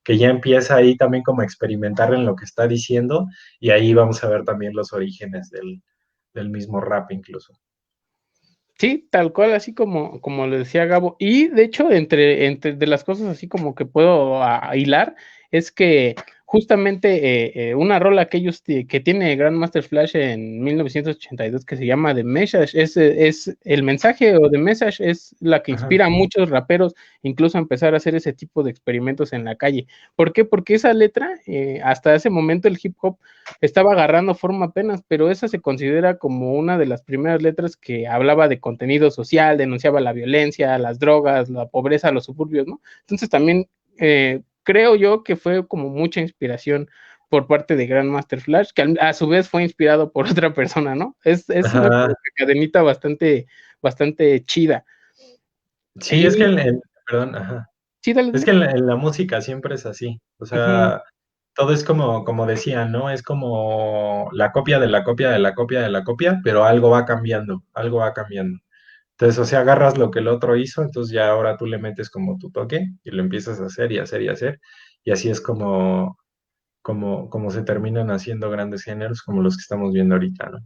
Speaker 1: que ya empieza ahí también como a experimentar en lo que está diciendo, y ahí vamos a ver también los orígenes del mismo rap incluso.
Speaker 2: Sí, tal cual, así como le decía Gabo. Y de hecho, entre de las cosas así como que puedo hilar, es que justamente una rola que ellos que tiene Grandmaster Flash en 1982 que se llama The Message, es el mensaje o The Message es la que
Speaker 1: Ajá.
Speaker 2: inspira a muchos raperos incluso a empezar a hacer ese tipo de experimentos en la calle. ¿Por qué? Porque esa letra, hasta ese momento el hip hop estaba agarrando forma apenas, pero esa se considera como una de las primeras letras que hablaba de contenido social, denunciaba la violencia, las drogas, la pobreza, los suburbios, ¿no? Entonces también creo yo que fue como mucha inspiración por parte de Grandmaster Flash, que a su vez fue inspirado por otra persona, ¿no? Es una
Speaker 1: Ajá.
Speaker 2: cadenita bastante chida.
Speaker 1: Sí, es que
Speaker 2: Y
Speaker 1: perdón, ajá.
Speaker 2: sí, dale,
Speaker 1: Es
Speaker 2: dale.
Speaker 1: que en la música siempre es así. O
Speaker 2: Uh-huh.
Speaker 1: sea, todo es como decían, ¿no? Es como la copia de la copia de la copia de la copia, pero algo va cambiando, algo va cambiando. Entonces, o sea, agarras lo que el otro hizo, entonces ya ahora tú le metes como tu toque y lo empiezas a hacer y hacer y hacer. Y así es como se terminan haciendo grandes géneros como los que estamos viendo ahorita, ¿no?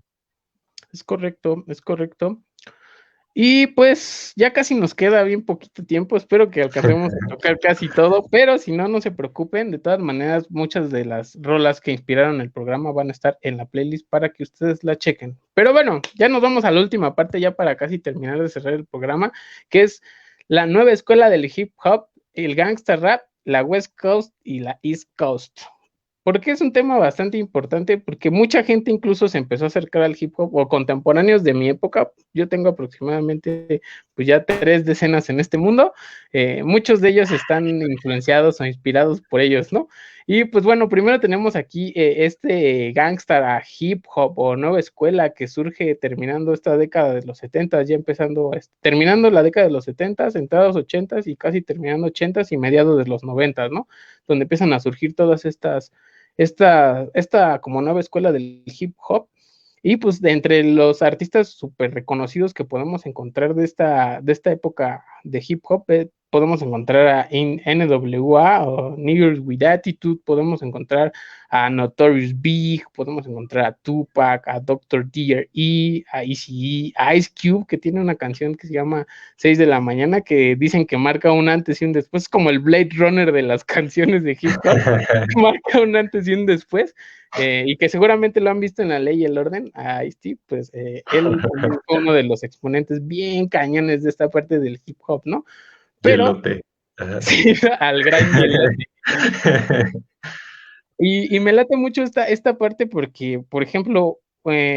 Speaker 2: Es correcto, es correcto. Y pues ya casi nos queda bien poquito tiempo, espero que alcancemos a tocar casi todo, pero si no, no se preocupen, de todas maneras, muchas de las rolas que inspiraron el programa van a estar en la playlist para que ustedes la chequen. Pero bueno, ya nos vamos a la última parte, ya para casi terminar de cerrar el programa, que es la nueva escuela del hip hop, el gangsta rap, la West Coast y la East Coast. Porque es un tema bastante importante, porque mucha gente incluso se empezó a acercar al hip hop o contemporáneos de mi época. Yo tengo aproximadamente pues ya 3 decenas en este mundo. Muchos de ellos están influenciados o inspirados por ellos, ¿no? Y pues bueno, primero tenemos aquí este gangsta a hip hop o nueva escuela que surge terminando esta década de los 70, ya empezando, terminando la década de los 70, entrados 80 y casi terminando 80 y mediados de los 90, ¿no? Donde empiezan a surgir todas esta como nueva escuela del hip hop. Y pues de entre los artistas súper reconocidos que podemos encontrar de esta época de hip hop, podemos encontrar a NWA o Niggers with Attitude, podemos encontrar a Notorious Big, podemos encontrar a Tupac, a Dr. Dre, a Eazy-E, a Ice Cube, que tiene una canción que se llama 6 de la mañana, que dicen que marca un antes y un después, como el Blade Runner de las canciones de hip hop, marca un antes y un después. Y que seguramente lo han visto en La Ley y el Orden, a Ice-T, pues él también fue uno de los exponentes bien cañones de esta parte del hip hop, ¿no? Pero,
Speaker 1: Hielote. Ajá.
Speaker 2: sí, al gran hielote. Y me late mucho esta parte porque, por ejemplo,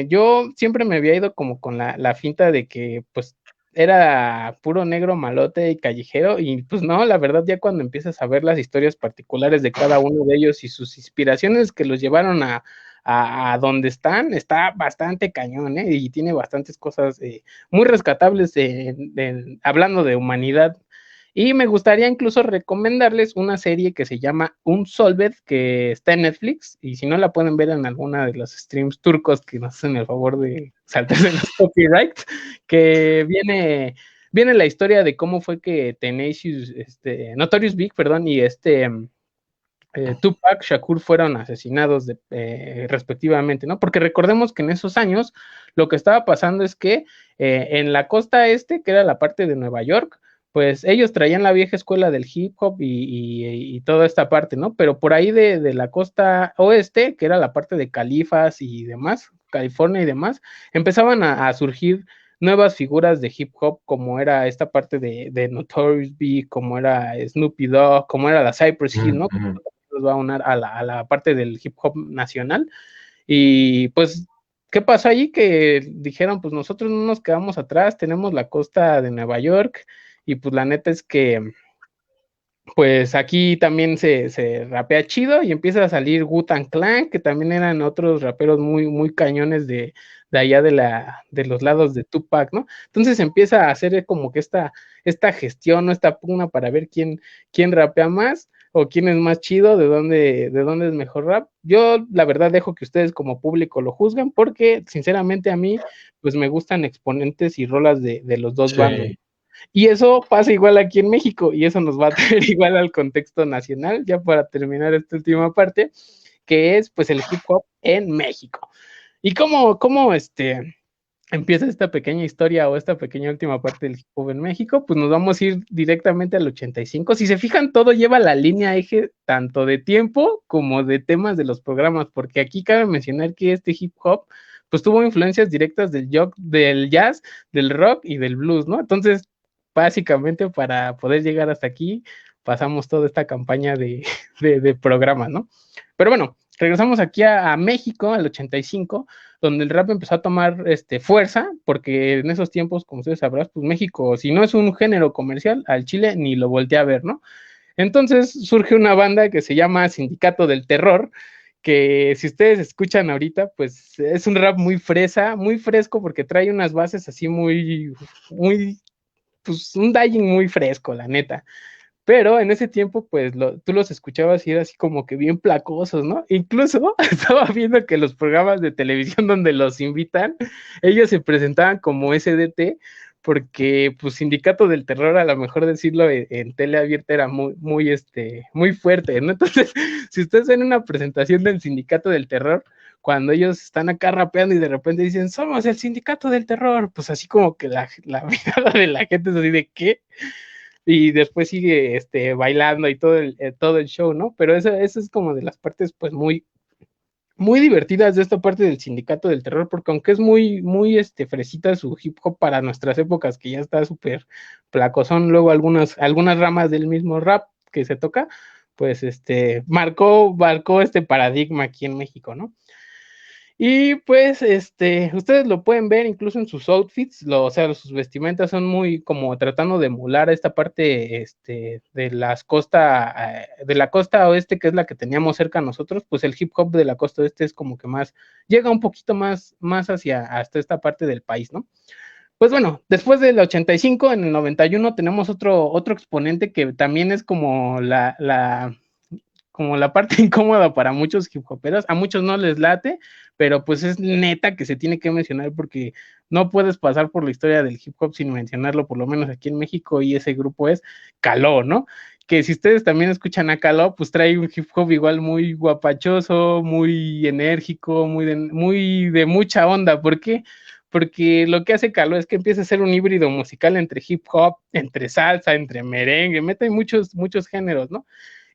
Speaker 2: yo siempre me había ido como con la finta de que, pues, era puro negro malote y callejero, y pues no, la verdad, ya cuando empiezas a ver las historias particulares de cada uno de ellos y sus inspiraciones que los llevaron a donde están, está bastante cañón, ¿eh? Y tiene bastantes cosas muy rescatables hablando de humanidad. Y me gustaría incluso recomendarles una serie que se llama Unsolved, que está en Netflix, y si no la pueden ver en alguna de los streams turcos que nos hacen el favor de saltarse los copyrights, que viene la historia de cómo fue que Tenacious, Notorious Big, perdón, y Tupac Shakur fueron asesinados respectivamente, ¿no? Porque recordemos que en esos años lo que estaba pasando es que en la costa este, que era la parte de Nueva York, pues ellos traían la vieja escuela del hip hop y toda esta parte, ¿no? Pero por ahí de la costa oeste, que era la parte de Califas y demás, California y demás, empezaban a surgir nuevas figuras de hip hop, como era esta parte de Notorious Big, como era Snoopy Dogg, como era la Cypress Hill, ¿no? Nos va a unir a la parte del hip hop nacional. Y pues, ¿qué pasó allí? Que dijeron, pues nosotros no nos quedamos atrás, tenemos la costa de Nueva York, y pues la neta es que pues aquí también se rapea chido y empieza a salir Wu-Tang Clan, que también eran otros raperos muy, muy cañones de allá de los lados de Tupac, ¿no? Entonces empieza a hacer como que esta gestión, ¿no? Esta pugna para ver quién rapea más o quién es más chido, de dónde es mejor rap. Yo, la verdad, dejo que ustedes como público lo juzguen porque, sinceramente, a mí, pues me gustan exponentes y rolas de los dos bandos.
Speaker 1: Sí.
Speaker 2: Y eso pasa igual aquí en México y eso nos va a traer igual al contexto nacional, ya para terminar esta última parte, que es pues el hip hop en México. ¿Y cómo empieza esta pequeña historia o esta pequeña última parte del hip hop en México? Pues nos vamos a ir directamente al 85. Si se fijan, todo lleva la línea eje tanto de tiempo como de temas de los programas, porque aquí cabe mencionar que este hip hop pues tuvo influencias directas del jazz, del rock y del blues, ¿no? Entonces, básicamente para poder llegar hasta aquí, pasamos toda esta campaña de programas, ¿no? Pero bueno, regresamos aquí a México, al 85, donde el rap empezó a tomar fuerza, porque en esos tiempos, como ustedes sabrán, pues México, si no es un género comercial, al Chile ni lo voltea a ver, ¿no? Entonces surge una banda que se llama Sindicato del Terror, que si ustedes escuchan ahorita, pues es un rap muy fresa, muy fresco, porque trae unas bases así muy, pues un dying muy fresco, la neta. Pero en ese tiempo, pues tú los escuchabas y era así como que bien placosos, ¿no? Incluso estaba viendo que los programas de televisión donde los invitan, ellos se presentaban como SDT, porque pues Sindicato del Terror, a lo mejor decirlo en tele abierta era muy fuerte, ¿no? Entonces, si ustedes ven una presentación del Sindicato del Terror, cuando ellos están acá rapeando y de repente dicen, somos el Sindicato del Terror, pues así como que la mirada de la gente es así de, ¿qué? Y después sigue bailando y todo el show, ¿no? Pero eso es como de las partes pues muy, muy divertidas de esta parte del Sindicato del Terror, porque aunque es muy fresita su hip hop para nuestras épocas, que ya está súper placosón, luego algunas ramas del mismo rap que se toca, pues marcó este paradigma aquí en México, ¿no? Y pues, ustedes lo pueden ver incluso en sus outfits, o sea, sus vestimentas son muy como tratando de emular esta parte, de la costa oeste, que es la que teníamos cerca a nosotros, pues el hip hop de la costa oeste es como que llega un poquito más hasta esta parte del país, ¿no? Pues bueno, después del 85, en el 91 tenemos otro exponente que también es como la parte incómoda para muchos hip hoperos, a muchos no les late, pero pues es neta que se tiene que mencionar porque no puedes pasar por la historia del hip hop sin mencionarlo, por lo menos aquí en México, y ese grupo es Caló, ¿no? Que si ustedes también escuchan a Caló, pues trae un hip hop igual muy guapachoso, muy enérgico, muy de mucha onda. ¿Por qué? Porque lo que hace Caló es que empieza a ser un híbrido musical entre hip hop, entre salsa, entre merengue, mete muchos géneros, ¿no?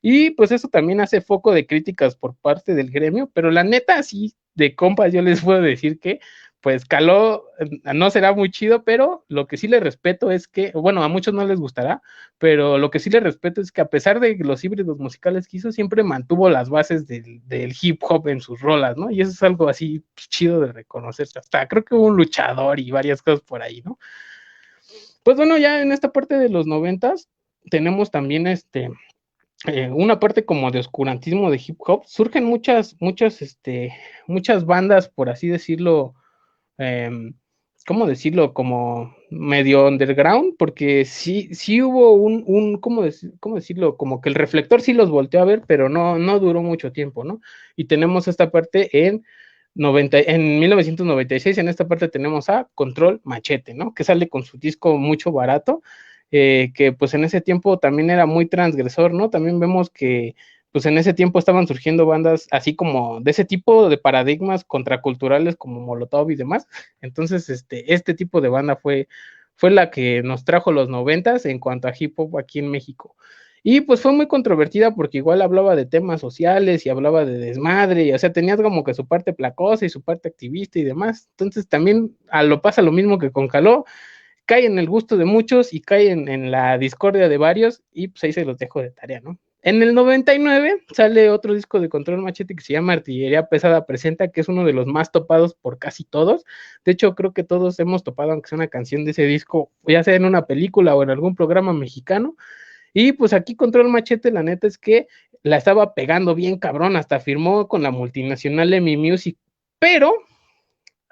Speaker 2: Y pues eso también hace foco de críticas por parte del gremio, pero la neta, sí, de compas, yo les puedo decir que pues Caló no será muy chido, pero lo que sí le respeto es que, bueno, a muchos no les gustará, pero lo que sí le respeto es que a pesar de los híbridos musicales que hizo, siempre mantuvo las bases del hip hop en sus rolas, ¿no? Y eso es algo así pues, chido de reconocerse. Hasta creo que hubo un luchador y varias cosas por ahí, ¿no? Pues bueno, ya en esta parte de los noventas tenemos también una parte como de oscurantismo de hip hop. Surgen muchas bandas, por así decirlo, eh, ¿cómo decirlo? Como medio underground, porque sí hubo ¿cómo decirlo? Como que el reflector sí los volteó a ver, pero no duró mucho tiempo, ¿no? Y tenemos esta parte en 1996, en esta parte tenemos a Control Machete, ¿no? Que sale con su disco Mucho Barato, que pues en ese tiempo también era muy transgresor, ¿no? También vemos que pues en ese tiempo estaban surgiendo bandas así como de ese tipo de paradigmas contraculturales como Molotov y demás. Entonces, este tipo de banda fue la que nos trajo los noventas en cuanto a hip hop aquí en México. Y pues fue muy controvertida porque igual hablaba de temas sociales y hablaba de desmadre, y, o sea, tenía como que su parte placosa y su parte activista y demás. Entonces también pasa lo mismo que con Caló, cae en el gusto de muchos y cae en la discordia de varios, y pues ahí se los dejo de tarea, ¿no? En el 99 sale otro disco de Control Machete que se llama Artillería Pesada Presenta, que es uno de los más topados por casi todos. De hecho, creo que todos hemos topado, aunque sea una canción de ese disco, ya sea en una película o en algún programa mexicano. Y pues aquí Control Machete, la neta es que la estaba pegando bien cabrón, hasta firmó con la multinacional EMI Music, pero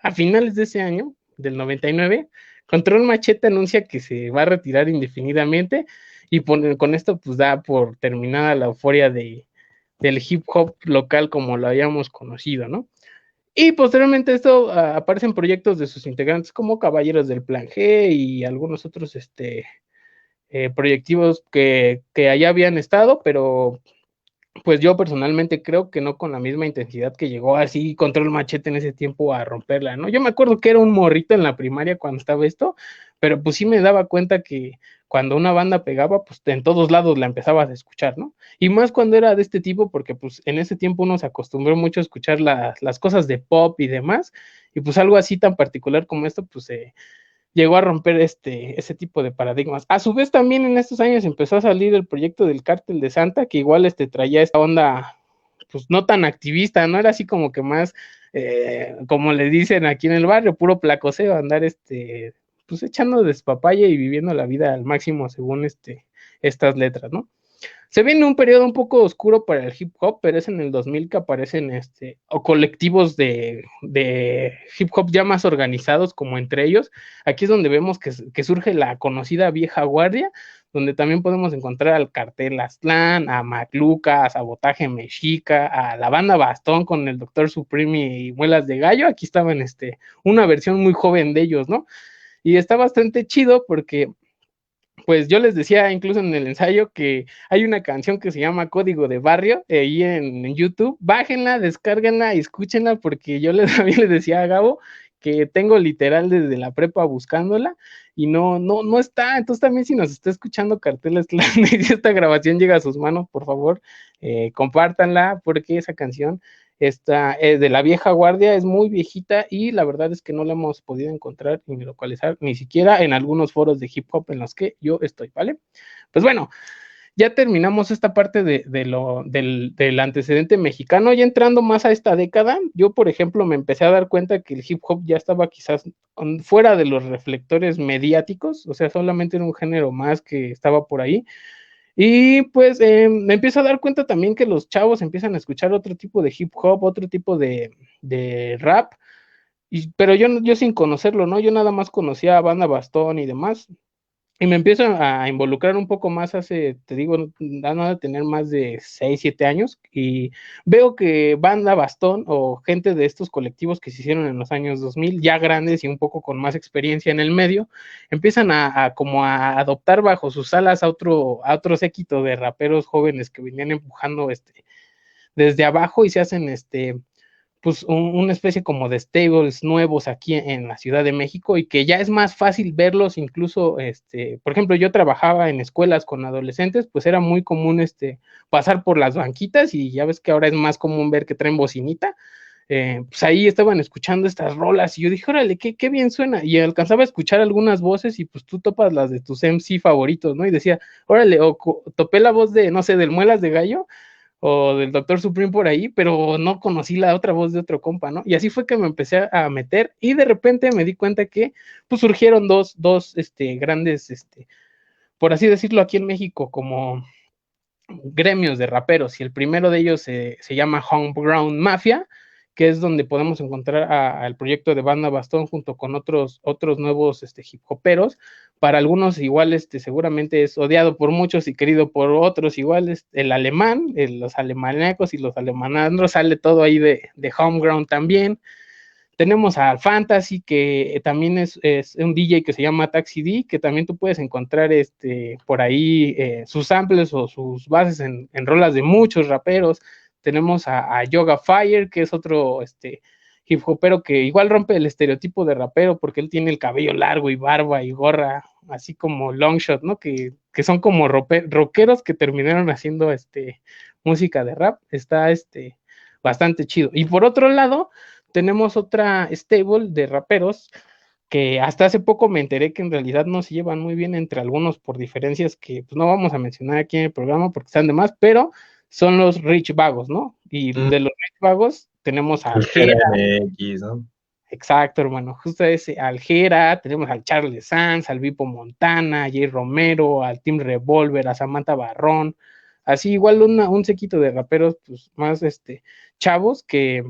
Speaker 2: a finales de ese año, del 99, Control Machete anuncia que se va a retirar indefinidamente, y con esto pues da por terminada la euforia del hip hop local como lo habíamos conocido, ¿no? Y posteriormente esto aparecen proyectos de sus integrantes como Caballeros del Plan G y algunos otros proyectivos que allá habían estado, pero pues yo personalmente creo que no con la misma intensidad que llegó así Control Machete en ese tiempo a romperla, ¿no? Yo me acuerdo que era un morrito en la primaria cuando estaba esto, pero pues sí me daba cuenta que cuando una banda pegaba, pues en todos lados la empezabas a escuchar, ¿no? Y más cuando era de este tipo, porque pues en ese tiempo uno se acostumbró mucho a escuchar las cosas de pop y demás, y pues algo así tan particular como esto, pues llegó a romper ese tipo de paradigmas. A su vez, también en estos años empezó a salir el proyecto del Cártel de Santa, que igual traía esta onda, pues no tan activista, no era así como que más, como le dicen aquí en el barrio, puro placoseo, andar pues echando despapalle y viviendo la vida al máximo según estas letras, ¿no? Se viene un periodo un poco oscuro para el hip hop, pero es en el 2000 que aparecen o colectivos de hip hop ya más organizados como entre ellos. Aquí es donde vemos que surge la conocida vieja guardia, donde también podemos encontrar al Cartel Aztlán, a Macluca, a Sabotaje Mexica, a la banda Bastón con el Doctor Supreme y Muelas de Gallo. Aquí estaban una versión muy joven de ellos, ¿no? Y está bastante chido porque pues yo les decía incluso en el ensayo que hay una canción que se llama Código de Barrio ahí en YouTube. Bájenla, descárguenla y escúchenla, porque yo también les decía a Gabo que tengo literal desde la prepa buscándola y no está. Entonces también, si nos está escuchando Carteles Clan y si esta grabación llega a sus manos, por favor, compártanla, porque esa canción está de la vieja guardia, es muy viejita y la verdad es que no la hemos podido encontrar ni localizar, ni siquiera en algunos foros de hip hop en los que yo estoy, ¿vale? Pues bueno, ya terminamos esta parte del antecedente mexicano. Ya entrando más a esta década, yo por ejemplo me empecé a dar cuenta que el hip hop ya estaba quizás fuera de los reflectores mediáticos, o sea, solamente era un género más que estaba por ahí. Y pues me empiezo a dar cuenta también que los chavos empiezan a escuchar otro tipo de hip hop, otro tipo de rap, pero yo sin conocerlo, ¿no? Yo nada más conocía a Banda Bastón y demás. y me empiezo a involucrar un poco más hace, te digo, no de tener más de 6 7 años, y veo que banda Bastón o gente de estos colectivos que se hicieron en los años 2000, ya grandes y un poco con más experiencia en el medio, empiezan a como a adoptar bajo sus alas a otro séquito de raperos jóvenes que venían empujando desde abajo y se hacen pues una especie como de stables nuevos aquí en la Ciudad de México y que ya es más fácil verlos incluso, por ejemplo, yo trabajaba en escuelas con adolescentes, pues era muy común pasar por las banquitas y ya ves que ahora es más común ver que traen bocinita, pues ahí estaban escuchando estas rolas y yo dije, órale, qué bien suena, y alcanzaba a escuchar algunas voces y pues tú topas las de tus MC favoritos, ¿no? Y decía, órale, o topé la voz de, no sé, del Muelas de Gallo, o del Doctor Supreme por ahí, pero no conocí la otra voz de otro compa, ¿no? Y así fue que me empecé a meter y de repente me di cuenta que pues surgieron dos grandes, por así decirlo, aquí en México como gremios de raperos y el primero de ellos se llama Homegrown Mafia, que es donde podemos encontrar al proyecto de Banda Bastón junto con otros nuevos hip hoperos. Para algunos igual seguramente es odiado por muchos y querido por otros igual, el alemán, los alemanecos y los alemanandros, sale todo ahí de Homegrown también. Tenemos al Fantasy, que también es un DJ que se llama Taxi D, que también tú puedes encontrar por ahí sus samples o sus bases en rolas de muchos raperos. Tenemos a Yoga Fire, que es otro hip hopero que igual rompe el estereotipo de rapero porque él tiene el cabello largo y barba y gorra, así como Longshot, ¿no? Que son como rockeros que terminaron haciendo música de rap. Está bastante chido. Y por otro lado, tenemos otra stable de raperos que hasta hace poco me enteré que en realidad no se llevan muy bien entre algunos por diferencias que pues, no vamos a mencionar aquí en el programa porque están de más, pero son los Rich Vagos, ¿no? Y
Speaker 1: Mm,
Speaker 2: de los Rich Vagos tenemos a
Speaker 1: el
Speaker 2: Aljera,
Speaker 1: GRMX, ¿no?
Speaker 2: exacto, hermano, justo ese Aljera, tenemos al Charles Sanz, al Vipo Montana, a Jay Romero, al Team Revolver, a Samantha Barrón, así igual un sequito de raperos pues más chavos que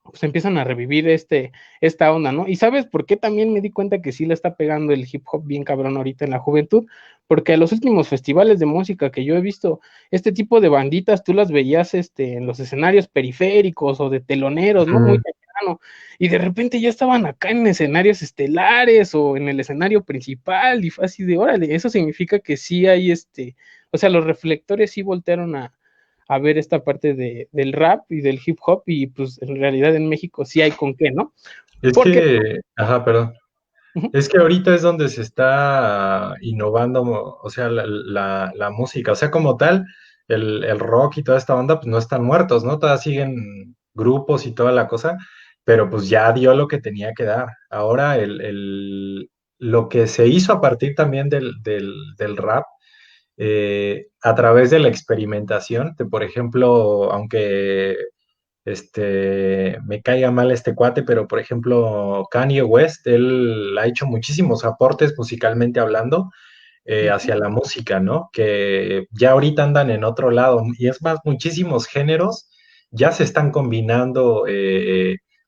Speaker 2: pues empiezan a revivir esta onda, ¿no? Y sabes por qué también me di cuenta que sí le está pegando el hip hop bien cabrón ahorita en la juventud, porque a los últimos festivales de música que yo he visto, este tipo de banditas, tú las veías en los escenarios periféricos o de teloneros, ¿no? Muy
Speaker 1: Ujú.
Speaker 2: temprano, y de repente ya estaban acá en escenarios estelares o en el escenario principal, y fue así de, órale, eso significa que sí hay o sea, los reflectores sí voltearon a ver esta parte del rap y del hip hop y pues en realidad en México sí hay con qué, ¿no?
Speaker 1: Es
Speaker 2: Porque,
Speaker 1: que, ajá, perdón.
Speaker 2: uh-huh,
Speaker 1: Es que ahorita es donde se está innovando, o sea, la música. O sea, como tal, el rock y toda esta onda, pues no están muertos, ¿no? Todavía siguen grupos y toda la cosa, pero pues ya dio lo que tenía que dar. Ahora, lo que se hizo a partir también del rap, a través de la experimentación, de, por ejemplo, aunque me caiga mal este cuate, pero por ejemplo, Kanye West, él ha hecho muchísimos aportes musicalmente hablando
Speaker 2: uh-huh,
Speaker 1: hacia la música, ¿no? Que ya ahorita andan en otro lado. Y es más, muchísimos géneros ya se están combinando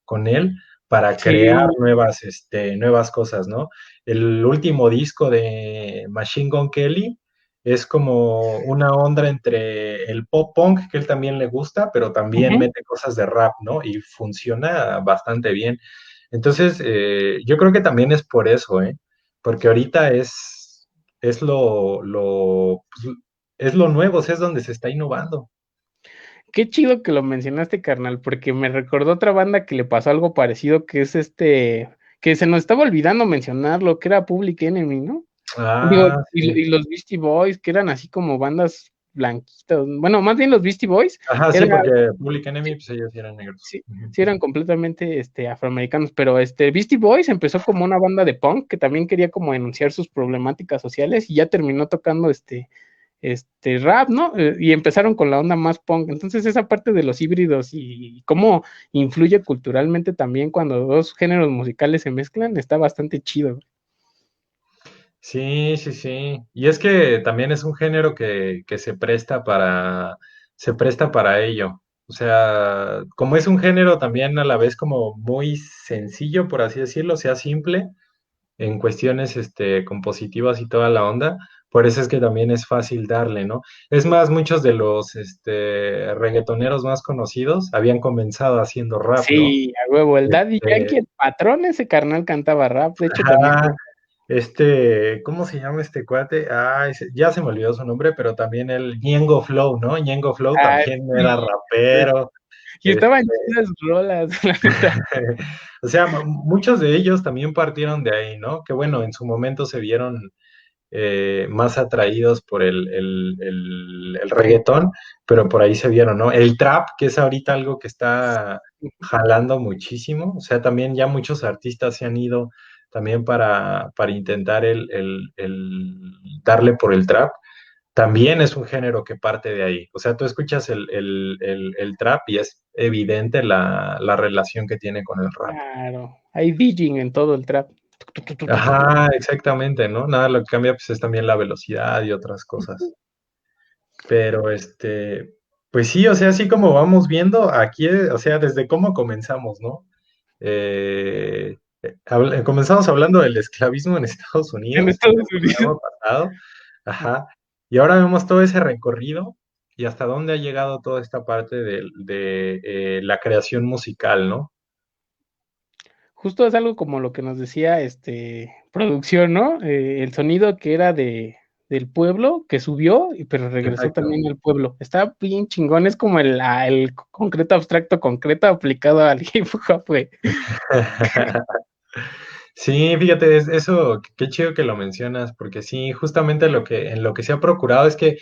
Speaker 1: con él para crear
Speaker 2: sí,
Speaker 1: nuevas cosas, ¿no? El último disco de Machine Gun Kelly es como una onda entre el pop punk, que él también le gusta, pero también
Speaker 2: uh-huh.
Speaker 1: mete cosas de rap, ¿no? Y funciona bastante bien. Entonces, yo creo que también es por eso, ¿eh? Porque ahorita es pues, es lo nuevo, o sea, es donde se está innovando.
Speaker 2: Qué chido que lo mencionaste, carnal, porque me recordó otra banda que le pasó algo parecido, que es que se nos estaba olvidando mencionarlo, que era Public Enemy, ¿no? Digo,
Speaker 1: Ah, sí.
Speaker 2: y los Beastie Boys, que eran así como bandas blanquitas, bueno, más bien los Beastie Boys,
Speaker 1: Ajá, sí,
Speaker 2: era,
Speaker 1: porque Public Enemy, pues ellos sí eran negros.
Speaker 2: sí,
Speaker 1: Ujú.
Speaker 2: sí eran completamente afroamericanos, pero Beastie Boys empezó como una banda de punk que también quería como denunciar sus problemáticas sociales y ya terminó tocando rap, ¿no? Y empezaron con la onda más punk. Entonces, esa parte de los híbridos y cómo influye culturalmente también cuando dos géneros musicales se mezclan, está bastante chido.
Speaker 1: Sí, sí, sí. Y es que también es un género que se presta para ello. O sea, como es un género también a la vez como muy sencillo, por así decirlo, sea simple, en cuestiones compositivas y toda la onda. Por eso es que también es fácil darle, ¿no? Es más, muchos de los reggaetoneros más conocidos habían comenzado haciendo rap, ¿no?
Speaker 2: Sí, a huevo, el Daddy Yankee,
Speaker 1: Este,
Speaker 2: el patrón, ese carnal cantaba rap, de hecho también.
Speaker 1: ajá, ¿cómo se llama este cuate? Ya se me olvidó su nombre, pero también el Ñengo Flow, ¿no? Ñengo Flow
Speaker 2: Ah,
Speaker 1: también
Speaker 2: sí,
Speaker 1: era rapero.
Speaker 2: y
Speaker 1: este,
Speaker 2: estaban chidas rolas, la neta.
Speaker 1: o sea, muchos de ellos también partieron de ahí, ¿no? Que bueno, en su momento se vieron más atraídos por el reggaetón, pero por ahí se vieron, ¿no? El trap, que es ahorita algo que está jalando muchísimo, o sea, también ya muchos artistas se han ido también para intentar el darle por el trap. También es un género que parte de ahí. O sea, tú escuchas el trap y es evidente la relación que tiene con el rap.
Speaker 2: Claro, hay DJing en todo el trap.
Speaker 1: Ajá, exactamente, ¿no? Nada, lo que cambia pues es también la velocidad y otras cosas. Pero pues sí, o sea, así como vamos viendo aquí, o sea, desde cómo comenzamos, ¿no? Comenzamos hablando del esclavismo en Estados
Speaker 2: En
Speaker 1: Unidos en el
Speaker 2: Estados Unidos.
Speaker 1: programa pasado, ajá, y ahora vemos todo ese recorrido y hasta dónde ha llegado toda esta parte de la creación musical, ¿no?
Speaker 2: Justo es algo como lo que nos decía producción, ¿no? El sonido que era del pueblo, que subió, pero regresó
Speaker 1: Exacto.
Speaker 2: también al pueblo. Está bien chingón, es como el concreto abstracto concreto aplicado al hip hop, güey.
Speaker 1: Sí, fíjate, eso, qué chido que lo mencionas, porque sí, justamente en lo que se ha procurado es que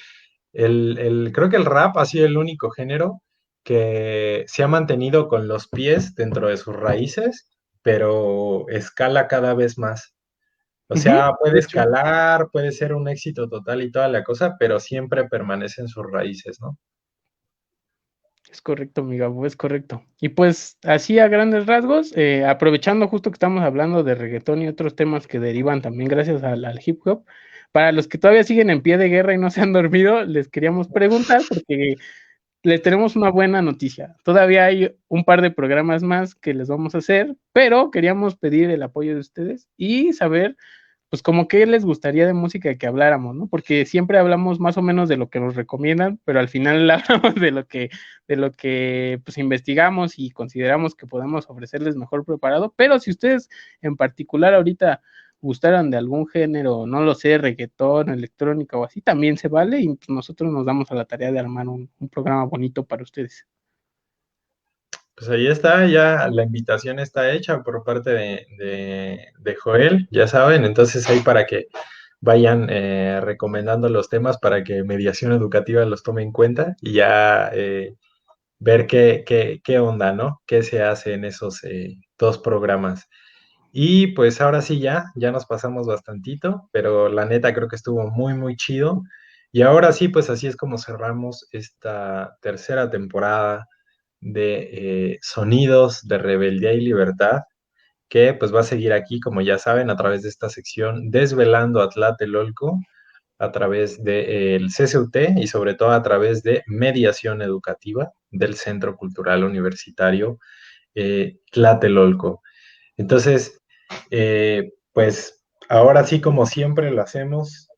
Speaker 1: creo que el rap ha sido el único género que se ha mantenido con los pies dentro de sus raíces, pero escala cada vez más. O
Speaker 2: Ujú,
Speaker 1: sea, puede
Speaker 2: de hecho.
Speaker 1: escalar, puede ser un éxito total y toda la cosa, pero siempre permanece en sus raíces, ¿no?
Speaker 2: Es correcto, mi Gabo, es correcto. Y pues así a grandes rasgos, aprovechando justo que estamos hablando de reggaetón y otros temas que derivan también gracias al hip hop, para los que todavía siguen en pie de guerra y no se han dormido, les queríamos preguntar porque les tenemos una buena noticia. Todavía hay un par de programas más que les vamos a hacer, pero queríamos pedir el apoyo de ustedes y saber pues como qué les gustaría de música que habláramos, ¿no? Porque siempre hablamos más o menos de lo que nos recomiendan, pero al final hablamos de lo que pues investigamos y consideramos que podemos ofrecerles mejor preparado. Pero si ustedes en particular ahorita gustaran de algún género, no lo sé, reggaetón, electrónica o así, también se vale y pues, nosotros nos damos a la tarea de armar un programa bonito para ustedes.
Speaker 1: Pues ahí está, ya la invitación está hecha por parte de Joel, ya saben, entonces ahí para que vayan recomendando los temas para que mediación educativa los tome en cuenta y ya ver qué onda, ¿no? ¿Qué se hace en esos dos programas? Y pues ahora sí ya nos pasamos bastantito, pero la neta creo que estuvo muy, muy chido. Y ahora sí, pues así es como cerramos esta tercera temporada de Sonidos de Rebeldía y Libertad, que pues va a seguir aquí, como ya saben, a través de esta sección Desvelando a Tlatelolco, a través del CCUT y sobre todo a través de mediación educativa del Centro Cultural Universitario Tlatelolco. Entonces, pues ahora sí, como siempre lo hacemos,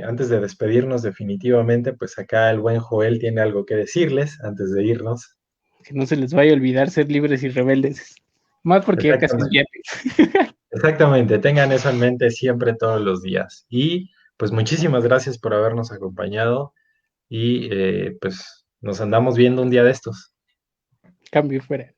Speaker 1: antes de despedirnos definitivamente, pues acá el buen Joel tiene algo que decirles antes de irnos.
Speaker 2: Que no se les vaya a olvidar ser libres y rebeldes. Más porque ya casi es
Speaker 1: Exactamente.
Speaker 2: viernes.
Speaker 1: Exactamente, tengan eso en mente siempre todos los días. Y pues muchísimas gracias por habernos acompañado y pues nos andamos viendo un día de estos.
Speaker 2: Cambio fuera.